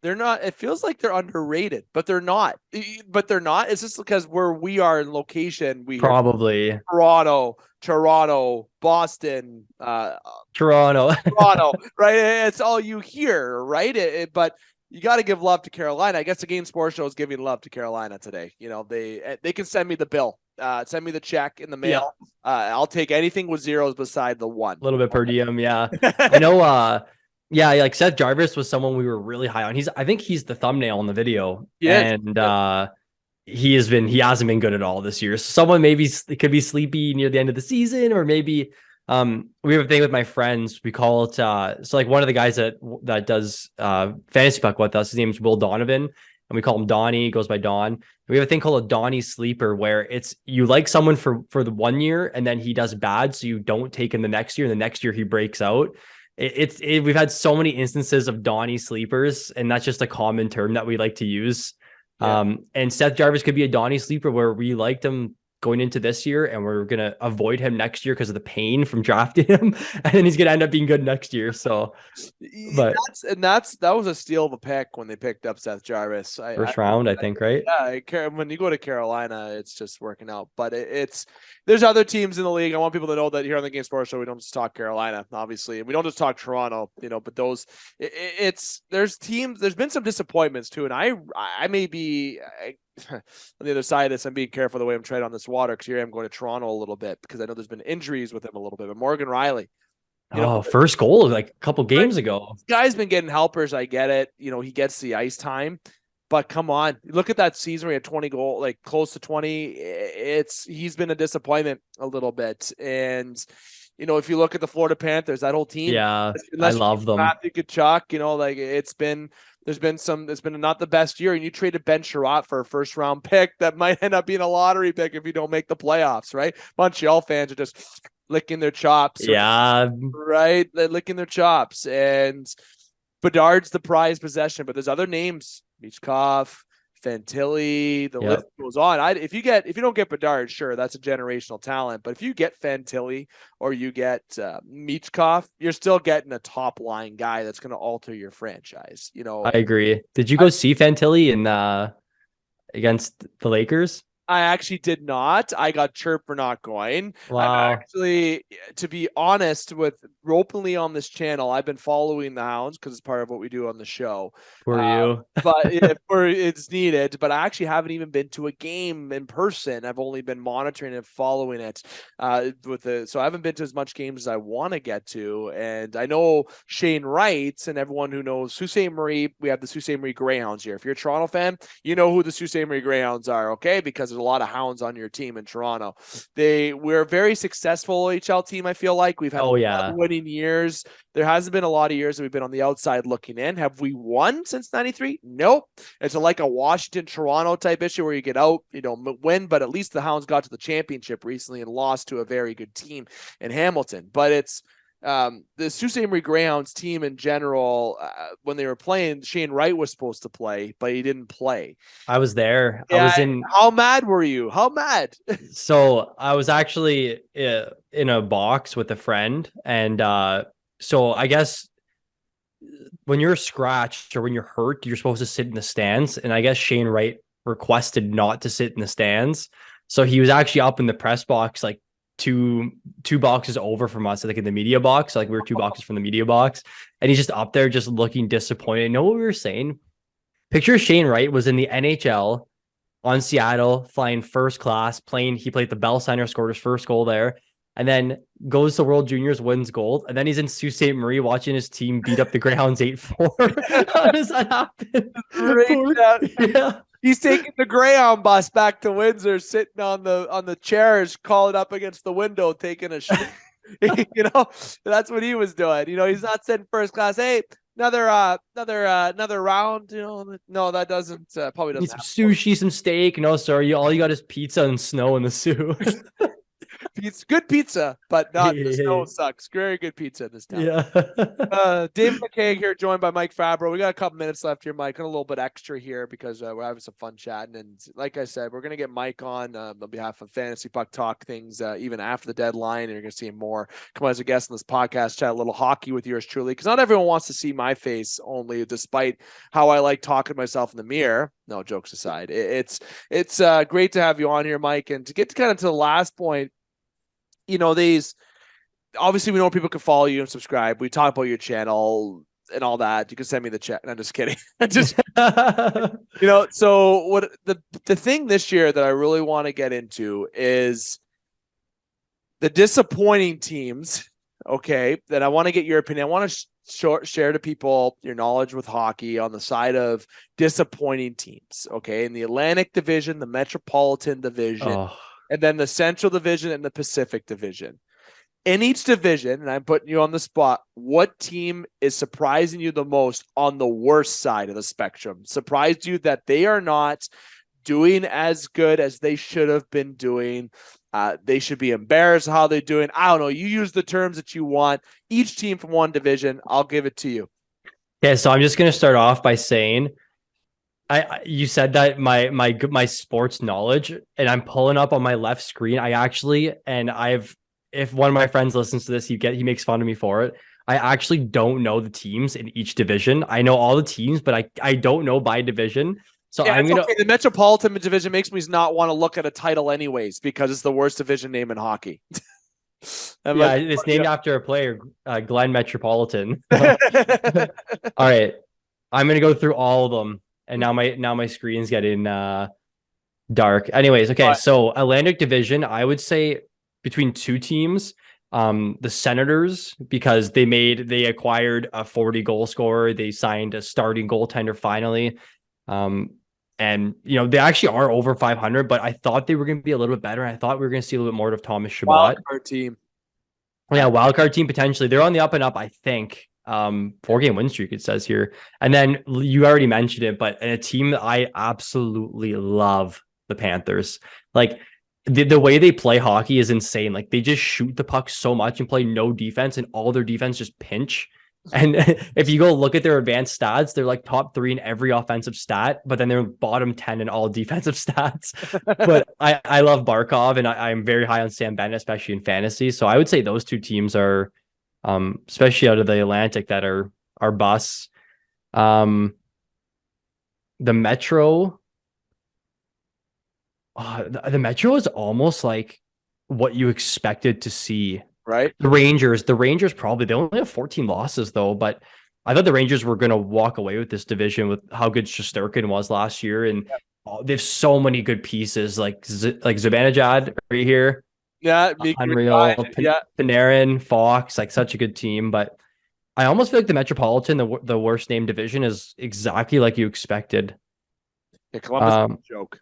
they're not. It feels like they're underrated, but they're not. It's just because where we are in location, Probably Toronto, Boston, Toronto, right? It's all you hear, right? But you got to give love to Carolina. I guess the Game Sports Show is giving love to Carolina today. They can send me the bill, send me the check in the mail. Yeah. I'll take anything with zeros beside the 1. A little bit per diem, yeah. I know. Yeah, like Seth Jarvis was someone we were really high on. I think he's the thumbnail in the video. Yeah, and he hasn't been good at all this year. Someone maybe could be sleepy near the end of the season, or maybe we have a thing with my friends. We call it so like one of the guys that does FantasyPuck with us, his name's Will Donovan, and we call him Donnie. He goes by Don. We have a thing called a Donnie sleeper, where it's you like someone for the 1 year, and then he does bad, so you don't take him the next year, and the next year he breaks out. We've had so many instances of Donnie sleepers, and that's just a common term that we like to use. Yeah. And Seth Jarvis could be a Donnie sleeper where we liked him going into this year, and we're going to avoid him next year because of the pain from drafting him. And then he's going to end up being good next year. So, but that was a steal of a pick when they picked up Seth Jarvis. First round, I think, right? Yeah. When you go to Carolina, it's just working out, but there's other teams in the league. I want people to know that here on the Game Sports Show, we don't just talk Carolina, obviously, and we don't just talk Toronto, but there's teams, there's been some disappointments too. And I may be, on the other side of this, I'm being careful the way I'm treading on this water, because here I'm going to Toronto a little bit because I know there's been injuries with him a little bit. But Morgan Riley, first goal like a couple games ago. This guy's been getting helpers. I get it. He gets the ice time, but come on, look at that season where he had 20 goals, like close to 20. He's been a disappointment a little bit, and if you look at the Florida Panthers, that whole team, Yeah, I unless you love keep them. Matthew Tkachuk, like there's been not the best year, and you traded Ben Sherratt for a first round pick that might end up being a lottery pick if you don't make the playoffs, right? Montreal fans are just licking their chops, Yeah, right? They're licking their chops, and Bedard's the prized possession, but there's other names, Michkov, Fantilli, the list yep. goes on. If you don't get Bedard, sure, that's a generational talent. But if you get Fantilli or you get Michkov, you're still getting a top line guy that's going to alter your franchise. I agree. Did you go see Fantilli in against the Lakers? I actually did not. I got chirped for not going. I'm Wow. actually, to be honest, with openly on this channel, I've been following the Hounds because it's part of what we do on the show. Were you? But if it's needed, but I actually haven't even been to a game in person. I've only been monitoring and following it so I haven't been to as much games as I want to get to. And I know Shane Wright and everyone who knows Sault Ste. Marie, we have the Sault Ste. Marie Greyhounds here. If you're a Toronto fan, you know who the Sault Ste. Marie Greyhounds are, okay? Because there's a lot of Hounds on your team in Toronto. We're a very successful HL team, I feel like. We've had a lot of winning years. There hasn't been a lot of years that we've been on the outside looking in. Have we won since 93? Nope. It's like a Washington, Toronto type issue where you get out, win, but at least the Hounds got to the championship recently and lost to a very good team in Hamilton. But it's the Sault Ste. Marie Greyhounds team in general, when they were playing, Shane Wright was supposed to play, but he didn't play. I was there. Yeah, I was in. How mad were you? How mad? So I was actually in a box with a friend, and so I guess when you're scratched or when you're hurt, you're supposed to sit in the stands. And I guess Shane Wright requested not to sit in the stands. So he was actually up in the press box, like two boxes over from us, I think in the media box. Like we were 2 boxes from the media box. And he's just up there just looking disappointed. You know what we were saying? Picture Shane Wright was in the NHL on Seattle, flying first class, he played the Bell Center, scored his first goal there, and then goes to World Juniors, wins gold, and then he's in Sault Ste. Marie watching his team beat up the Greyhounds 8-4. How does that happen? Yeah. He's taking the Greyhound bus back to Windsor, sitting on the chairs, calling up against the window, taking a shit. That's what he was doing. He's not sitting first class. Hey, another round. No, that doesn't probably doesn't. Need some sushi, some steak. No, sorry, all you got is pizza and snow in the Sioux. Good pizza, but not the snow sucks. Very good pizza in this town. Yeah. David McCaig here, joined by Mike Fabbro. We got a couple minutes left here, Mike. And a little bit extra here because we're having some fun chatting. And like I said, we're gonna get Mike on behalf of Fantasy Puck Talk things even after the deadline. And you're gonna see him more come on as a guest on this podcast, chat a little hockey with yours truly. Because not everyone wants to see my face only, despite how I like talking to myself in the mirror. No, jokes aside, it's great to have you on here, Mike. And to get to the last point. These obviously we know people can follow you and subscribe. We talk about your channel and all that. You can send me the check. No, I'm just kidding. So what the thing this year that I really want to get into is the disappointing teams. Okay, that I want to get your opinion. I want to share to people your knowledge with hockey on the side of disappointing teams. Okay, in the Atlantic Division, the Metropolitan Division. And then the Central Division and the Pacific Division. In each division, and I'm putting you on the spot, what team is surprising you the most on the worst side of the spectrum? Surprised you that they are not doing as good as they should have been doing? They should be embarrassed how they're doing. I don't know. You use the terms that you want. Each team from one division, I'll give it to you. Yeah, so I'm just going to start off by saying you said that my sports knowledge, and I'm pulling up on my left screen. If one of my friends listens to this, he makes fun of me for it. I actually don't know the teams in each division. I know all the teams, but I don't know by division. So yeah, the Metropolitan Division makes me not want to look at a title anyways because it's the worst division name in hockey. Yeah, it's named after a player, Glenn Metropolitan. All right, I'm gonna go through all of them. And now my screen's getting dark. Anyways, okay. So Atlantic Division, I would say between 2 teams, the Senators, because they acquired a 40 goal scorer. They signed a starting goaltender finally. And they actually are over 500, but I thought they were going to be a little bit better. I thought we were going to see a little bit more of Thomas Chabot. Our team. Yeah, wild card team potentially. They're on the up and up, I think. 4-game win streak, it says here. And then you already mentioned it, but a team that I absolutely love, the Panthers. Like the way they play hockey is insane. Like they just shoot the puck so much and play no defense, and all their defense just pinch. And if you go look at their advanced stats, they're like top 3 in every offensive stat, but then they're bottom 10 in all defensive stats. But I love Barkov, and I'm very high on Sam Bennett, especially in fantasy. So I would say those two teams are, especially out of the Atlantic, that are busts. The Metro, the Metro is almost like what you expected to see. Right. The Rangers probably, they only have 14 losses though, but I thought the Rangers were going to walk away with this division with how good Shesterkin was last year. And they have so many good pieces like Zibanejad right here. Yeah. Unreal. Panarin, Fox, like such a good team. But I almost feel like the Metropolitan, the worst named division, is exactly like you expected. Yeah, Columbus is a joke.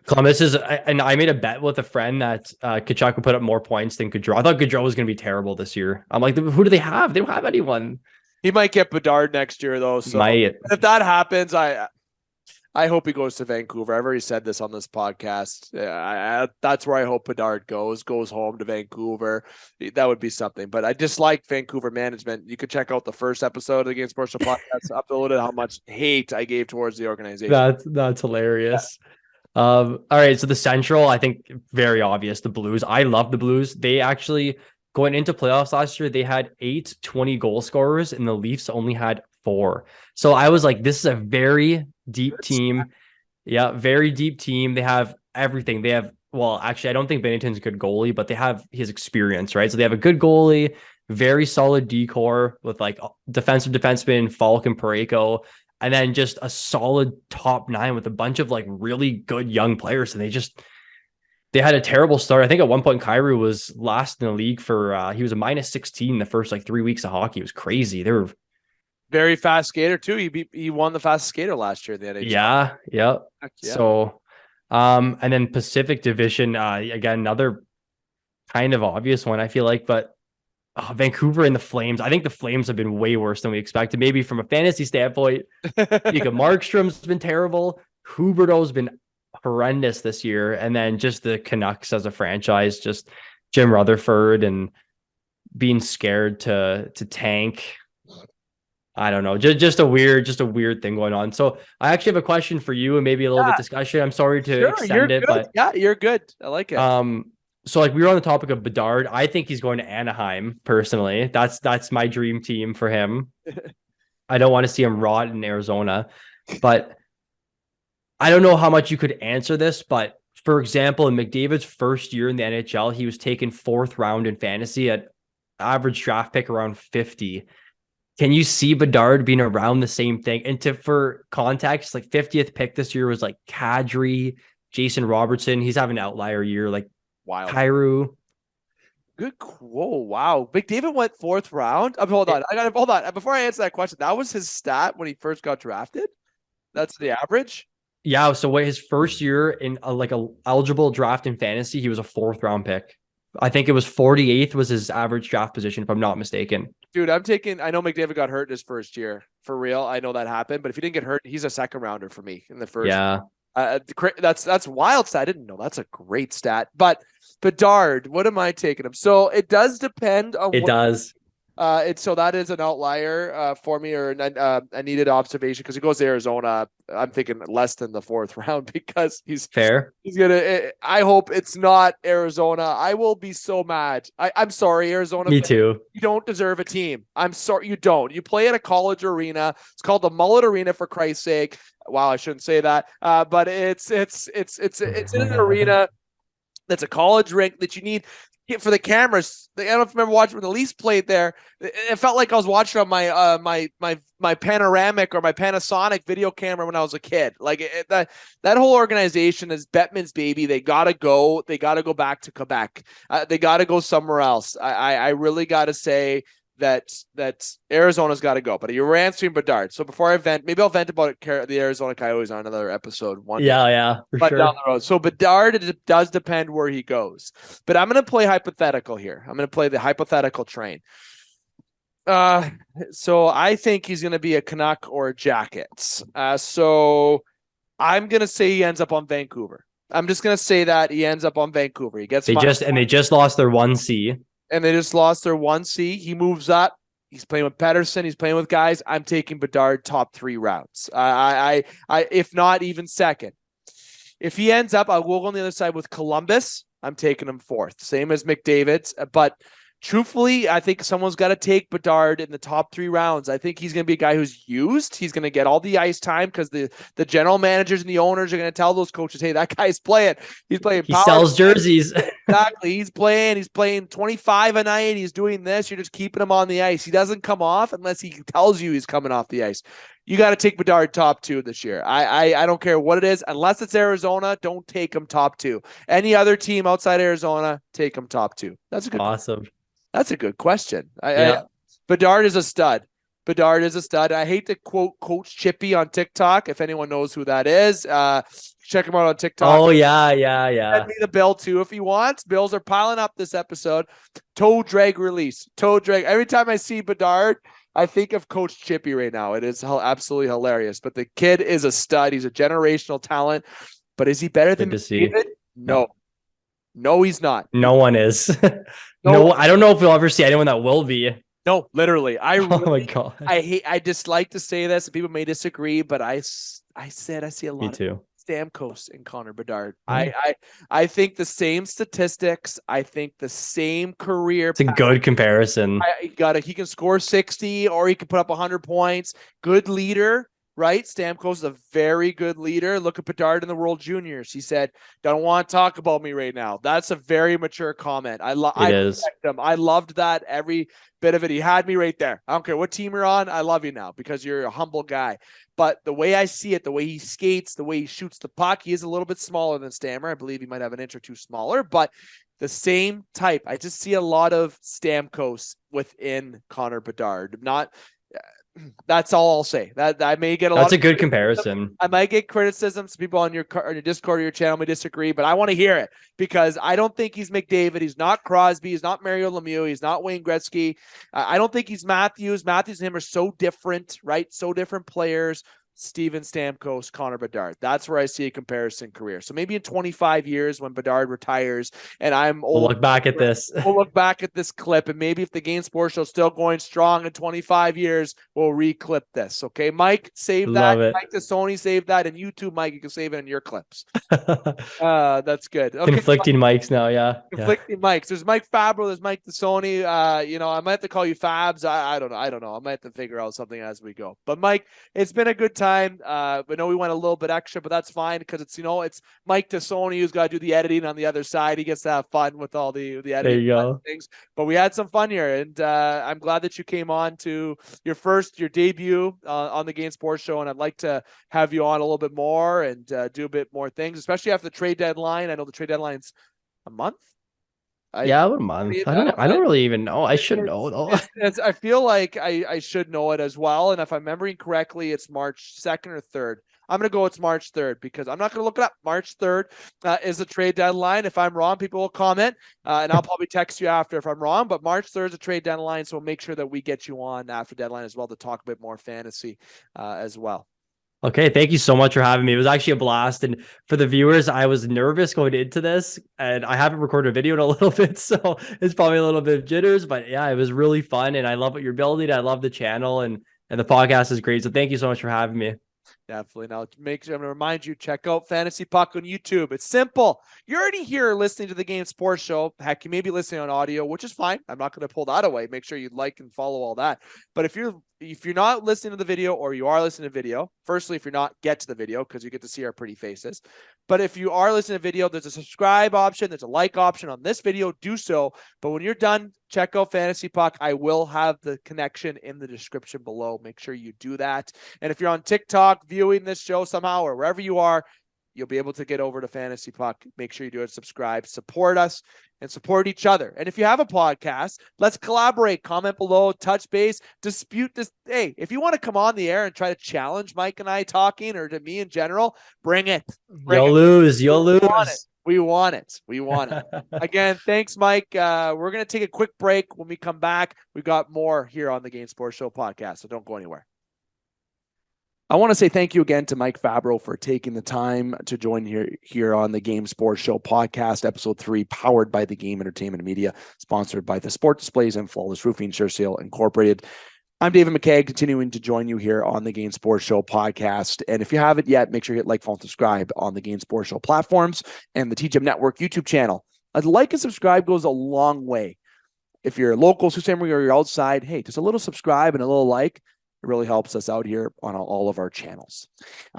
Columbus is, and I made a bet with a friend that Kachuk would put up more points than Gaudreau. I thought Gaudreau was going to be terrible this year. I'm like, who do they have? They don't have anyone. He might get Bedard next year, though. So if that happens, I hope he goes to Vancouver. I've already said this on this podcast. That's where I hope Bedard goes home to Vancouver. That would be something. But I dislike Vancouver management. You could check out the first episode of the Game Sports Show podcast. Uploaded how much hate I gave towards the organization. That's hilarious. Yeah. All right, so the Central, I think very obvious, the Blues. I love the Blues. They actually, going into playoffs last year, they had 8 20 goal scorers, and the Leafs only had 4. So I was like, this is a very deep team. Yeah, very deep team. They have everything. They have, well, actually, I don't think Binnington's a good goalie, but they have his experience, right? So they have a good goalie, very solid D-core with like defensive defenseman, Falk and Parayko, and then just a solid top 9 with a bunch of like really good young players. And they had a terrible start. I think at one point Kyrou was last in the league for he was a -16 the first like 3 weeks of hockey. It was crazy. They were very fast skater too. He won the fastest skater last year in the NHL. Yeah. So and then Pacific Division, again, another kind of obvious one, I feel like, but Vancouver and the Flames. I think the Flames have been way worse than we expected. Maybe from a fantasy standpoint, Jacob Markstrom's been terrible. Huberto's been horrendous this year. And then just the Canucks as a franchise, just Jim Rutherford and being scared to tank. I don't know. Just a weird thing going on. So I actually have a question for you and maybe a little bit discussion. I'm sorry to extend it, but yeah, you're good. I like it. So like we were on the topic of Bedard. I think he's going to Anaheim personally. That's my dream team for him. I don't want to see him rot in Arizona, but I don't know how much you could answer this, but for example, in McDavid's first year in the NHL, he was taken 4th round in fantasy at average draft pick around 50. Can you see Bedard being around the same thing? And for context, like 50th pick this year was like Kadri, Jason Robertson. He's having an outlier year. Like, wild. Kyrou. Good. Whoa. Wow. McDavid went 4th round. Hold on. Before I answer that question, that was his stat when he first got drafted. That's the average. Yeah. So his first year in a eligible draft in fantasy, he was a 4th round pick. I think it was 48th was his average draft position, if I'm not mistaken. Dude, I know McDavid got hurt his first year. For real. I know that happened. But if he didn't get hurt, he's a 2nd rounder for me in the first. Yeah. That's wild stat. I didn't know. That's a great stat. But Bedard, what am I taking him? So it does depend on. It does. So that is an outlier for me, or a needed observation, because he goes to Arizona. I'm thinking less than the 4th round because he's fair. He's gonna. I hope it's not Arizona. I will be so mad. I'm sorry, Arizona. Me too. You don't deserve a team. I'm sorry, you don't. You play at a college arena. It's called the Mullet Arena, for Christ's sake. Wow, I shouldn't say that. But it's in an arena that's a college rink that you need for the cameras. I don't know if you remember watching when the Leafs played there. It felt like I was watching on my panoramic or my Panasonic video camera when I was a kid. Like that whole organization is Bettman's baby. They gotta go back to Quebec. They gotta go somewhere else. I really gotta say that Arizona's got to go. But you're answering Bedard. So before I vent, maybe I'll vent about the Arizona Coyotes on another episode one day. Yeah, for But sure. down the road. So Bedard, it does depend where he goes. But I'm going to play hypothetical here. I'm going to play the hypothetical train. So I think he's going to be a Canuck or a Jackets. So I'm going to say he ends up on Vancouver. I'm just going to say that he ends up on Vancouver. He gets they just lost their 1C. And they just lost their 1C. He moves up. He's playing with Pettersson. He's playing with guys. I'm taking Bedard top 3 routes. I if not even second. If he ends up, I will go on the other side with Columbus. I'm taking him 4th. Same as McDavid's. But truthfully, I think someone's got to take Bedard in the top 3 rounds. I think he's going to be a guy who's used. He's going to get all the ice time because the general managers and the owners are going to tell those coaches, hey, that guy's playing. He's playing. He sells jerseys. Exactly. He's playing 25 a night. He's doing this. You're just keeping him on the ice. He doesn't come off unless he tells you he's coming off the ice. You got to take Bedard top 2 this year. I don't care what it is. Unless it's Arizona, don't take him top 2. Any other team outside Arizona, take him top 2. That's a good awesome. That's a good question. Bedard is a stud. Bedard is a stud. I hate to quote Coach Chippy on TikTok. If anyone knows who that is, check him out on TikTok. Oh, yeah. Send me the bill too if he wants. Bills are piling up this episode. Toe drag release. Toe drag. Every time I see Bedard, I think of Coach Chippy right now. It is absolutely hilarious. But the kid is a stud. He's a generational talent. But is he better than David? No. No, he's not. No one is. No, I don't know if we'll ever see anyone that will be. No, literally. Oh my God. I dislike to say this, and people may disagree, but I see a lot of Stamkos and Connor Bedard. I think the same statistics. I think the same career. It's a good comparison. He can score 60 or he can put up 100 points. Good leader. Right? Stamkos is a very good leader. Look at Bedard in the World Juniors. He said, don't want to talk about me right now. That's a very mature comment. I respect him. I loved that every bit of it. He had me right there. I don't care what team you're on. I love you now because you're a humble guy. But the way I see it, the way he skates, the way he shoots the puck, he is a little bit smaller than Stammer. I believe he might have an inch or two smaller, but the same type. I just see a lot of Stamkos within Connor Bedard. That's all I'll say. That I may get That's a good comparison. I might get criticism. Some people on your Discord or your channel may disagree, but I want to hear it because I don't think he's McDavid. He's not Crosby. He's not Mario Lemieux. He's not Wayne Gretzky. I don't think he's Matthews. Matthews and him are so different, right? So different players. Steven Stamkos, Connor Bedard. That's where I see a comparison career. So maybe in 25 years when Bedard retires and I'm old, we'll look back at this. We'll look back at this clip, and maybe if the Game Sports Show is still going strong in 25 years, we'll re-clip this. Okay, Mike, save that. Mike Tassone, save that. And you too, Mike, you can save it in your clips. That's good. Okay, conflicting mics now, yeah. Conflicting mics. There's Mike Fabbro, there's Mike Tassone. I might have to call you Fabs. I don't know. I might have to figure out something as we go. But Mike, it's been a good time. I know we went a little bit extra, but that's fine because it's Mike Tassone who's got to do the editing on the other side. He gets to have fun with all the editing there you go. Things. But we had some fun here, and I'm glad that you came on to your debut on the Game Sports Show, and I'd like to have you on a little bit more and do a bit more things, especially after the trade deadline. I know the trade deadline's a month. About a month. I don't really even know. I should know though. I feel like I should know it as well. And if I'm remembering correctly, it's March 2nd or 3rd. I'm going to go it's March 3rd because I'm not going to look it up. March 3rd is the trade deadline. If I'm wrong, people will comment and I'll probably text you after if I'm wrong. But March 3rd is a trade deadline. So we'll make sure that we get you on after deadline as well to talk a bit more fantasy as well. Okay, thank you so much for having me. It was actually a blast. And for the viewers, I was nervous going into this, and I haven't recorded a video in a little bit, so it's probably a little bit of jitters. But yeah, it was really fun, and I love what you're building. I love the channel, and the podcast is great. So thank you so much for having me. Definitely. Now, I'm going to remind you, check out FantasyPuck on YouTube. It's simple. You're already here listening to the Game Sports Show. Heck, you may be listening on audio, which is fine. I'm not going to pull that away. Make sure you like and follow all that. But if you're not listening to the video or you are listening to video, firstly, if you're not, get to the video because you get to see our pretty faces. But if you are listening to video, there's a subscribe option. There's a like option on this video. Do so. But when you're done, check out FantasyPuck. I will have the connection in the description below. Make sure you do that. And if you're on TikTok viewing this show somehow or wherever you are, you'll be able to get over to Fantasy Puck. Make sure you do it. Subscribe, support us, and support each other. And if you have a podcast, let's collaborate. Comment below, touch base, dispute this. Hey, if you want to come on the air and try to challenge Mike and I talking, or to me in general, bring it. You'll lose. You'll lose. We want it. We want it. Again, thanks, Mike. We're going to take a quick break. When we come back, we've got more here on the Game Sports Show podcast, so don't go anywhere. I want to say thank you again to Mike Fabbro for taking the time to join here on the Game Sports Show podcast, episode 3, powered by the Game Entertainment Media, sponsored by the Sport Displays and Flawless Roofing Sure Sale Incorporated. I'm David McCaig, continuing to join you here on the Game Sports Show podcast. And if you haven't yet, make sure you hit like, follow, and subscribe on the Game Sports Show platforms and the TGM Network YouTube channel. A like and subscribe goes a long way. If you're local, Sault Ste. Marie, or you're outside, hey, just a little subscribe and a little like. It really helps us out here on all of our channels.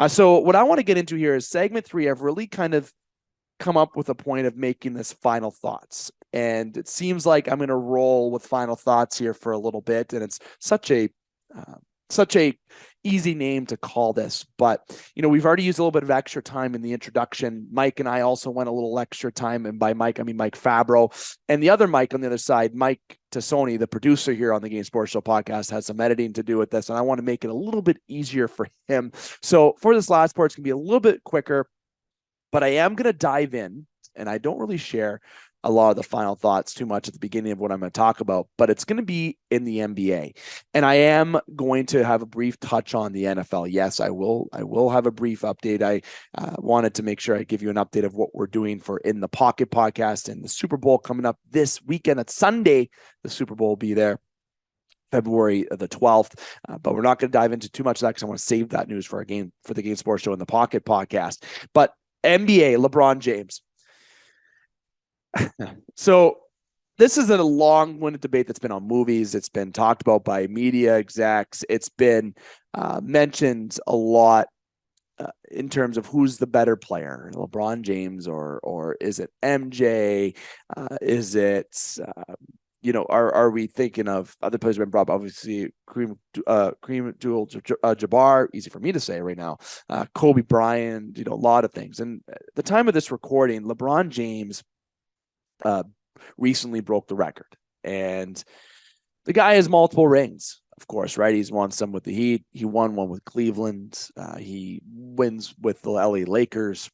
So what I want to get into here is segment 3. I've really kind of come up with a point of making this final thoughts. And it seems like I'm going to roll with final thoughts here for a little bit. And it's such a easy name to call this, but we've already used a little bit of extra time in the introduction. Mike and I also went a little extra time, and by Mike I mean Mike Fabbro, and the other Mike on the other side, Mike Tassone, the producer here on the Game Sports Show podcast, has some editing to do with this, and I want to make it a little bit easier for him. So for this last part, it's gonna be a little bit quicker, but I am gonna dive in, and I don't really share a lot of the final thoughts too much at the beginning of what I'm going to talk about, but it's going to be in the NBA. And I am going to have a brief touch on the NFL. Yes, I will have a brief update. I wanted to make sure I give you an update of what we're doing for In the Pocket podcast and the Super Bowl coming up this weekend. It's Sunday. The Super Bowl will be there, February the 12th, but we're not going to dive into too much of that because I want to save that news for the Game Sports Show In the Pocket podcast. But NBA, LeBron James. So this is a long-winded debate that's been on movies. It's been talked about by media execs. It's been mentioned a lot in terms of who's the better player, LeBron James or is it MJ? Is it are we thinking of other players have been brought up? Obviously, Kareem Abdul-Jabbar, easy for me to say right now. Kobe Bryant, a lot of things. And at the time of this recording, LeBron James recently broke the record, and the guy has multiple rings, of course, right? He's won some with the Heat. He won one with Cleveland. He wins with the LA Lakers.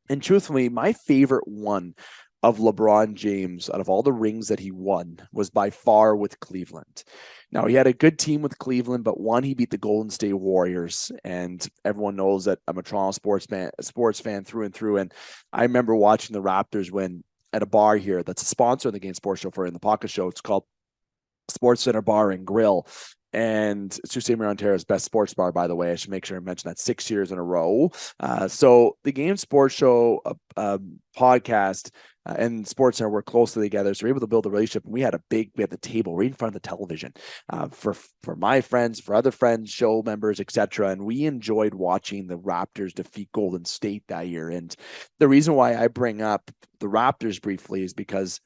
And truthfully, my favorite one of LeBron James out of all the rings that he won was by far with Cleveland. Now, he had a good team with Cleveland, but one, he beat the Golden State Warriors, and everyone knows that I'm a Toronto sports fan through and through. And I remember watching the Raptors win at a bar here that's a sponsor of the Game Sports Show for In the Pocket Show. It's called Sports Center Bar and Grill. And it's Sault Ste. Marie, Ontario's best sports bar, by the way. I should make sure I mention that 6 years in a row. So the Game Sports Show podcast and Sports Center work closely together. So we're able to build a relationship. And we had the table right in front of the television for my friends, for other friends, show members, etc. And we enjoyed watching the Raptors defeat Golden State that year. And the reason why I bring up the Raptors briefly is because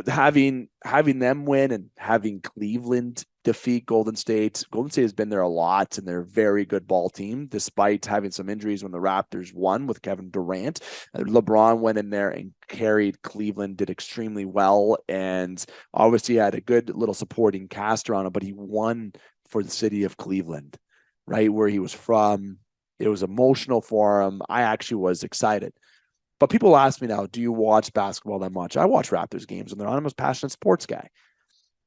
having them win and having Cleveland defeat Golden State. Golden State has been there a lot, and they're a very good ball team, despite having some injuries when the Raptors won with Kevin Durant. LeBron went in there and carried Cleveland, did extremely well, and obviously had a good little supporting cast around him, but he won for the city of Cleveland, right where he was from. It was emotional for him. I actually was excited. But people ask me now, do you watch basketball that much? I watch Raptors games when they're on. I'm a passionate sports guy.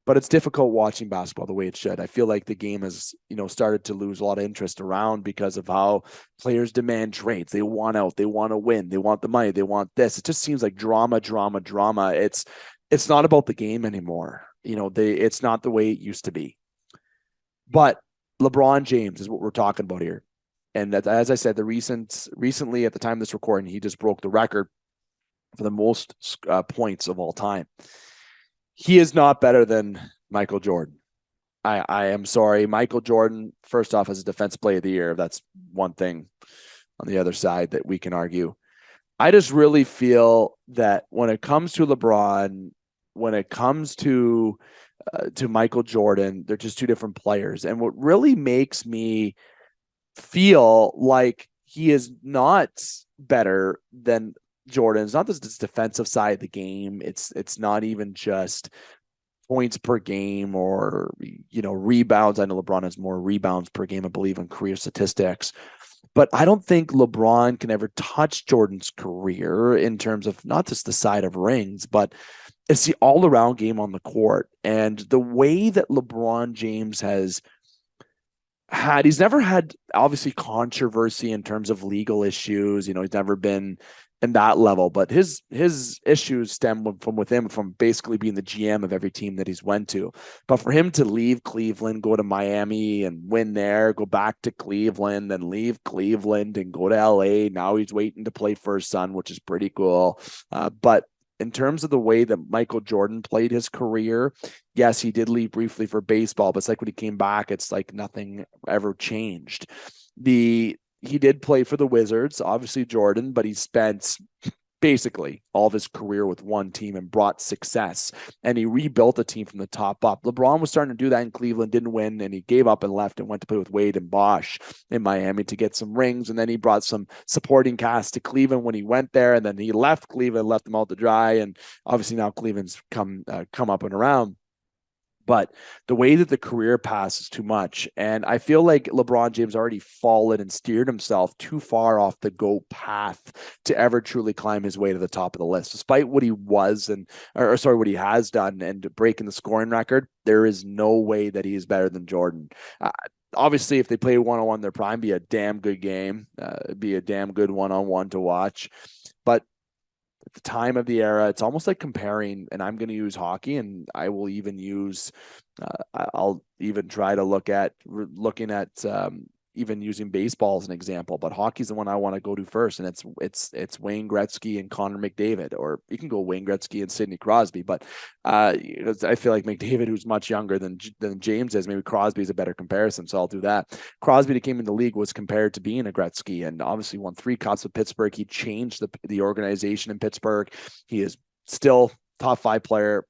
But it's difficult watching basketball the way it should. I feel like the game has, started to lose a lot of interest around because of how players demand trades. They want out. They want to win. They want the money. They want this. It just seems like drama. It's not about the game anymore. It's not the way it used to be. But LeBron James is what we're talking about here. And as I said, recently at the time of this recording, he just broke the record for the most points of all time. He is not better than Michael Jordan. I am sorry. Michael Jordan, first off, as a defensive player of the year, that's one thing on the other side that we can argue. I just really feel that when it comes to LeBron, when it comes to Michael Jordan, they're just two different players. And what really makes me feel like he is not better than Jordan. It's not this defensive side of the game. It's not even just points per game or, rebounds. I know LeBron has more rebounds per game, I believe, in career statistics. But I don't think LeBron can ever touch Jordan's career in terms of not just the side of rings, but it's the all-around game on the court. And the way that LeBron James he's never had, obviously, controversy in terms of legal issues. He's never been in that level, but his issues stem from within, from basically being the GM of every team that he's went to. But for him to leave Cleveland, go to Miami and win there, go back to Cleveland, then leave Cleveland and go to LA. Now he's waiting to play for his son, which is pretty cool. But in terms of the way that Michael Jordan played his career, yes, he did leave briefly for baseball, but it's like when he came back, it's like nothing ever changed. He did play for the Wizards, obviously Jordan, but he spent basically all of his career with one team and brought success. And he rebuilt a team from the top up. LeBron was starting to do that in Cleveland, didn't win, and he gave up and left and went to play with Wade and Bosh in Miami to get some rings. And then he brought some supporting cast to Cleveland when he went there. And then he left Cleveland, left them out to dry. And obviously now Cleveland's come up and around. But the way that the career pass is too much. And I feel like LeBron James already fallen and steered himself too far off the GOAT path to ever truly climb his way to the top of the list. Despite what he was what he has done and breaking the scoring record, there is no way that he is better than Jordan. Obviously, if they play one-on-one in their prime, be a damn good game, be a damn good one-on-one to watch. But at the time of the era, it's almost like comparing, and I'm going to use hockey, and I will even use, I'll even try to looking at even using baseball as an example, but hockey's the one I want to go to first, and it's Wayne Gretzky and Connor McDavid, or you can go Wayne Gretzky and Sidney Crosby, but I feel like McDavid, who's much younger than James is, maybe Crosby's a better comparison, so I'll do that. Crosby that came in the league was compared to being a Gretzky, and obviously won 3 cups with Pittsburgh. He changed the organization in Pittsburgh. He is still top 5 player.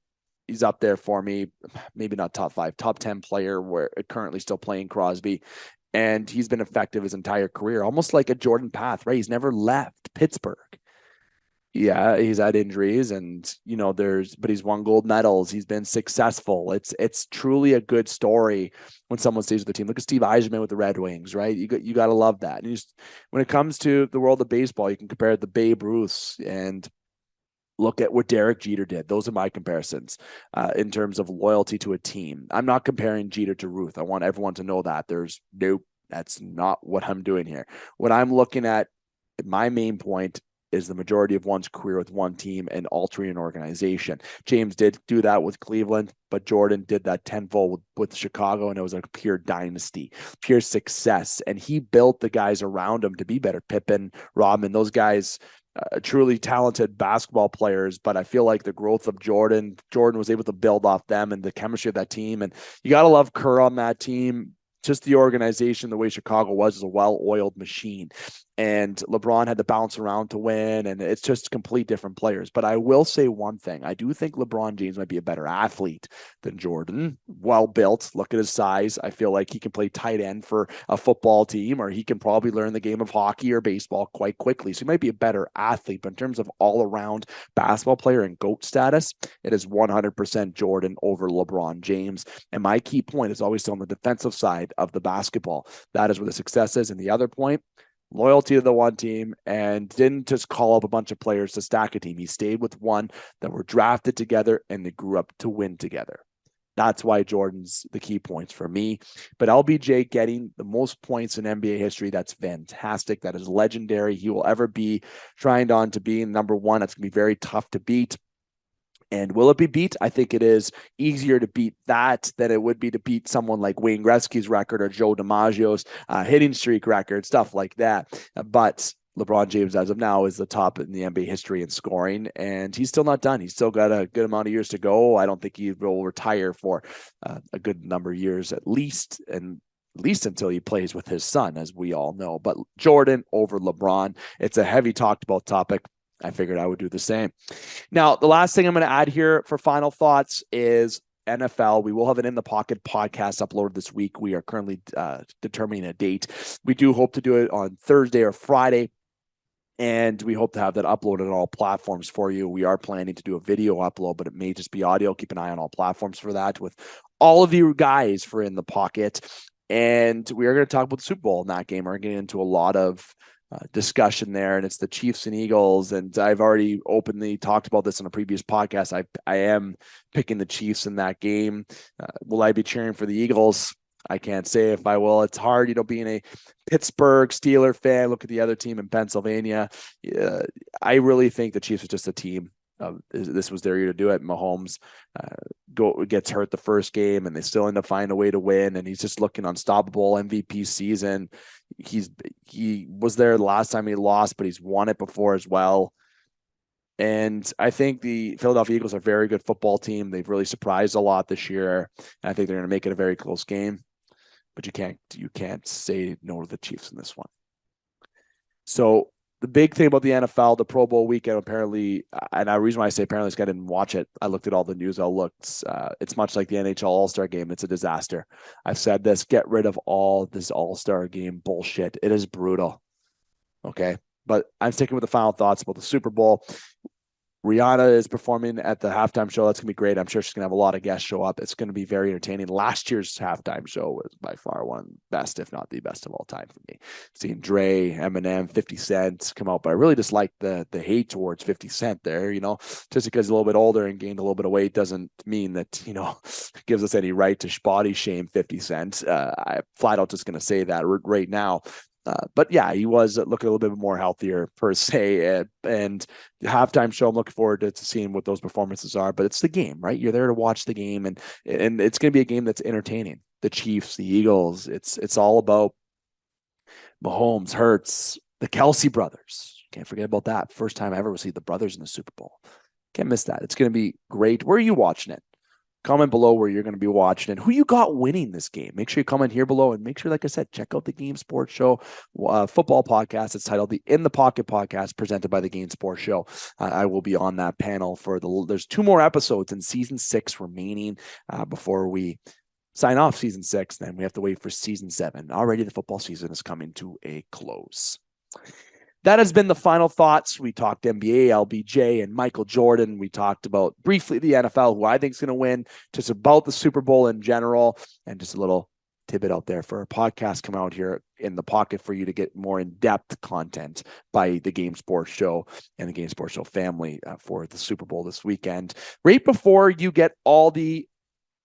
He's up there for me, maybe not top 5, top 10 player, where currently still playing Crosby. And he's been effective his entire career, almost like a Jordan path, right? He's never left Pittsburgh. Yeah, he's had injuries and, but he's won gold medals. He's been successful. It's truly a good story when someone stays with the team. Look at Steve Yzerman with the Red Wings, right? You got to love that. And when it comes to the world of baseball, you can compare the Babe Ruths and look at what Derek Jeter did. Those are my comparisons in terms of loyalty to a team. I'm not comparing Jeter to Ruth. I want everyone to know that. Nope, that's not what I'm doing here. What I'm looking at, my main point, is the majority of one's career with one team and altering an organization. James did do that with Cleveland, but Jordan did that tenfold with Chicago, and it was a pure dynasty, pure success. And he built the guys around him to be better. Pippen, Rodman, those guys, truly talented basketball players, but I feel like the growth of Jordan was able to build off them and the chemistry of that team. And you got to love Kerr on that team. Just the organization, the way Chicago was, is a well-oiled machine. And LeBron had to bounce around to win, and it's just complete different players. But I will say one thing. I do think LeBron James might be a better athlete than Jordan. Well-built. Look at his size. I feel like he can play tight end for a football team, or he can probably learn the game of hockey or baseball quite quickly. So he might be a better athlete. But in terms of all-around basketball player and GOAT status, it is 100% Jordan over LeBron James. And my key point is always still on the defensive side of the basketball. That is where the success is. And the other point, loyalty to the one team, and didn't just call up a bunch of players to stack a team. He stayed with one that were drafted together and they grew up to win together. That's why Jordan's the key points for me. But LBJ getting the most points in NBA history, that's fantastic. That is legendary. He will ever be trying on to being number one. That's going to be very tough to beat. And will it be beat? I think it is easier to beat that than it would be to beat someone like Wayne Gretzky's record or Joe DiMaggio's hitting streak record, stuff like that. But LeBron James, as of now, is the top in the NBA history in scoring, and he's still not done. He's still got a good amount of years to go. I don't think he will retire for a good number of years at least until he plays with his son, as we all know. But Jordan over LeBron, it's a heavy talked about topic. I figured I would do the same. Now, the last thing I'm going to add here for final thoughts is NFL. We will have an In the Pocket podcast uploaded this week. We are currently determining a date. We do hope to do it on Thursday or Friday. And we hope to have that uploaded on all platforms for you. We are planning to do a video upload, but it may just be audio. Keep an eye on all platforms for that with all of you guys for In the Pocket. And we are going to talk about the Super Bowl in that game. We're getting into a lot of discussion there, and it's the Chiefs and Eagles. And I've already openly talked about this on a previous podcast. I am picking the Chiefs in that game. Will I be cheering for the Eagles? I can't say if I will. It's hard, being a Pittsburgh Steeler fan. Look at the other team in Pennsylvania. I really think the Chiefs are just a team. This was their year to do it. Mahomes gets hurt the first game, and they still end up finding a way to win. And he's just looking unstoppable. MVP season. He was there the last time he lost, but he's won it before as well. And I think the Philadelphia Eagles are a very good football team. They've really surprised a lot this year. And I think they're going to make it a very close game. But you can't say no to the Chiefs in this one. So the big thing about the NFL, the Pro Bowl weekend, apparently, and the reason why I say apparently is I didn't watch it. I looked at all the news outlooks. It's much like the NHL All-Star game. It's a disaster. I've said this, get rid of all this All-Star game bullshit. It is brutal. Okay. But I'm sticking with the final thoughts about the Super Bowl. Rihanna is performing at the halftime show. That's going to be great. I'm sure she's going to have a lot of guests show up. It's going to be very entertaining. Last year's halftime show was by far one of the best, if not the best of all time for me. Seeing Dre, Eminem, 50 Cent come out, but I really just like the hate towards 50 Cent there, just because he's a little bit older and gained a little bit of weight doesn't mean that, gives us any right to body shame 50 Cent. I flat out just going to say that right now. But yeah, he was looking a little bit more healthier per se. And the halftime show, I'm looking forward to seeing what those performances are. But it's the game, right? You're there to watch the game, and it's going to be a game that's entertaining. The Chiefs, the Eagles, it's all about Mahomes, Hurts, the Kelsey brothers. Can't forget about that. First time I ever see the brothers in the Super Bowl. Can't miss that. It's going to be great. Where are you watching it? Comment below where you're going to be watching and who you got winning this game. Make sure you comment here below, and make sure, like I said, check out the Game Sports Show football podcast. It's titled the In the Pocket podcast, presented by the Game Sports Show. I will be on that panel there's 2 more episodes in season 6 remaining before we sign off season 6. Then we have to wait for season 7. Already the football season is coming to a close. That has been the final thoughts. We talked NBA, LBJ, and Michael Jordan. We talked about briefly the NFL, who I think is going to win, just about the Super Bowl in general, and just a little tidbit out there for a podcast come out here in the pocket for you to get more in-depth content by the Game Sports Show and the Game Sports Show family for the Super Bowl this weekend. Right before you get all the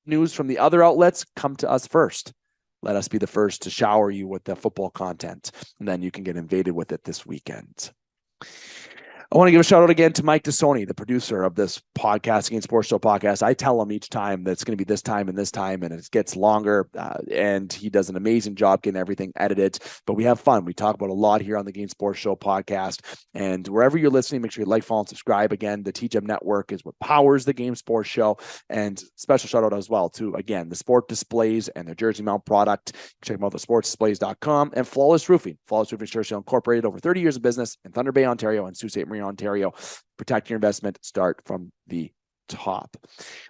news from the other outlets, come to us first. Let us be the first to shower you with the football content, and then you can get invaded with it this weekend. I want to give a shout out again to Mike Tassone, the producer of this podcast, Game Sports Show podcast. I tell him each time that it's going to be this time, and it gets longer, and he does an amazing job getting everything edited. But we have fun. We talk about a lot here on the Game Sports Show podcast, and wherever you're listening, make sure you like, follow, and subscribe. Again, the TGM Network is what powers the Game Sports Show, and special shout out as well to, again, the Sport Displays and their Jersey Mount product. Check them out at sportsdisplays.com, and Flawless Roofing. Flawless Roofing Jersey Incorporated, over 30 years of business in Thunder Bay, Ontario, and Sault Ste. Marie, Ontario. Protect your investment. Start from the top.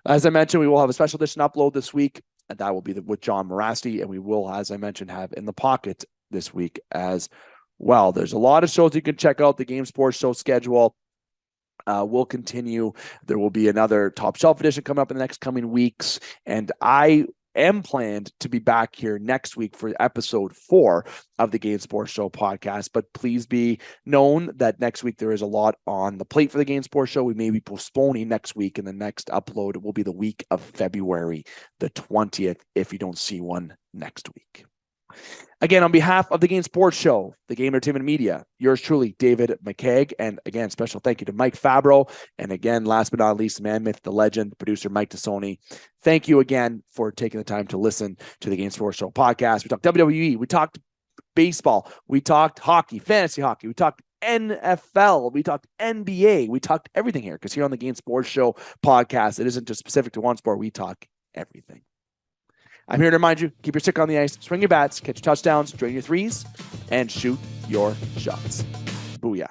As I mentioned, we will have a special edition upload this week, and that will be with John Morasti. And we will, as I mentioned, have In the Pocket this week as well. There's a lot of shows you can check out. The Game Sports Show schedule will continue. There will be another Top Shelf edition coming up in the next coming weeks, and I am planned to be back here next week for episode 4 of the Game Sports Show podcast. But please be known that next week there is a lot on the plate for the Game Sports Show. We may be postponing next week, and the next upload will be the week of February the 20th if you don't see one next week. Again, on behalf of the Game Sports Show, the Game Entertainment Media, yours truly, David McCaig. And again, special thank you to Mike Fabbro. And again, last but not least, the man, myth, the legend, producer Mike Tassone. Thank you again for taking the time to listen to the Game Sports Show podcast. We talked WWE, we talked baseball, we talked hockey, fantasy hockey, we talked NFL, we talked NBA, we talked everything here, because here on the Game Sports Show podcast, it isn't just specific to one sport. We talk everything. I'm here to remind you, keep your stick on the ice, swing your bats, catch your touchdowns, drain your threes, and shoot your shots. Booyah.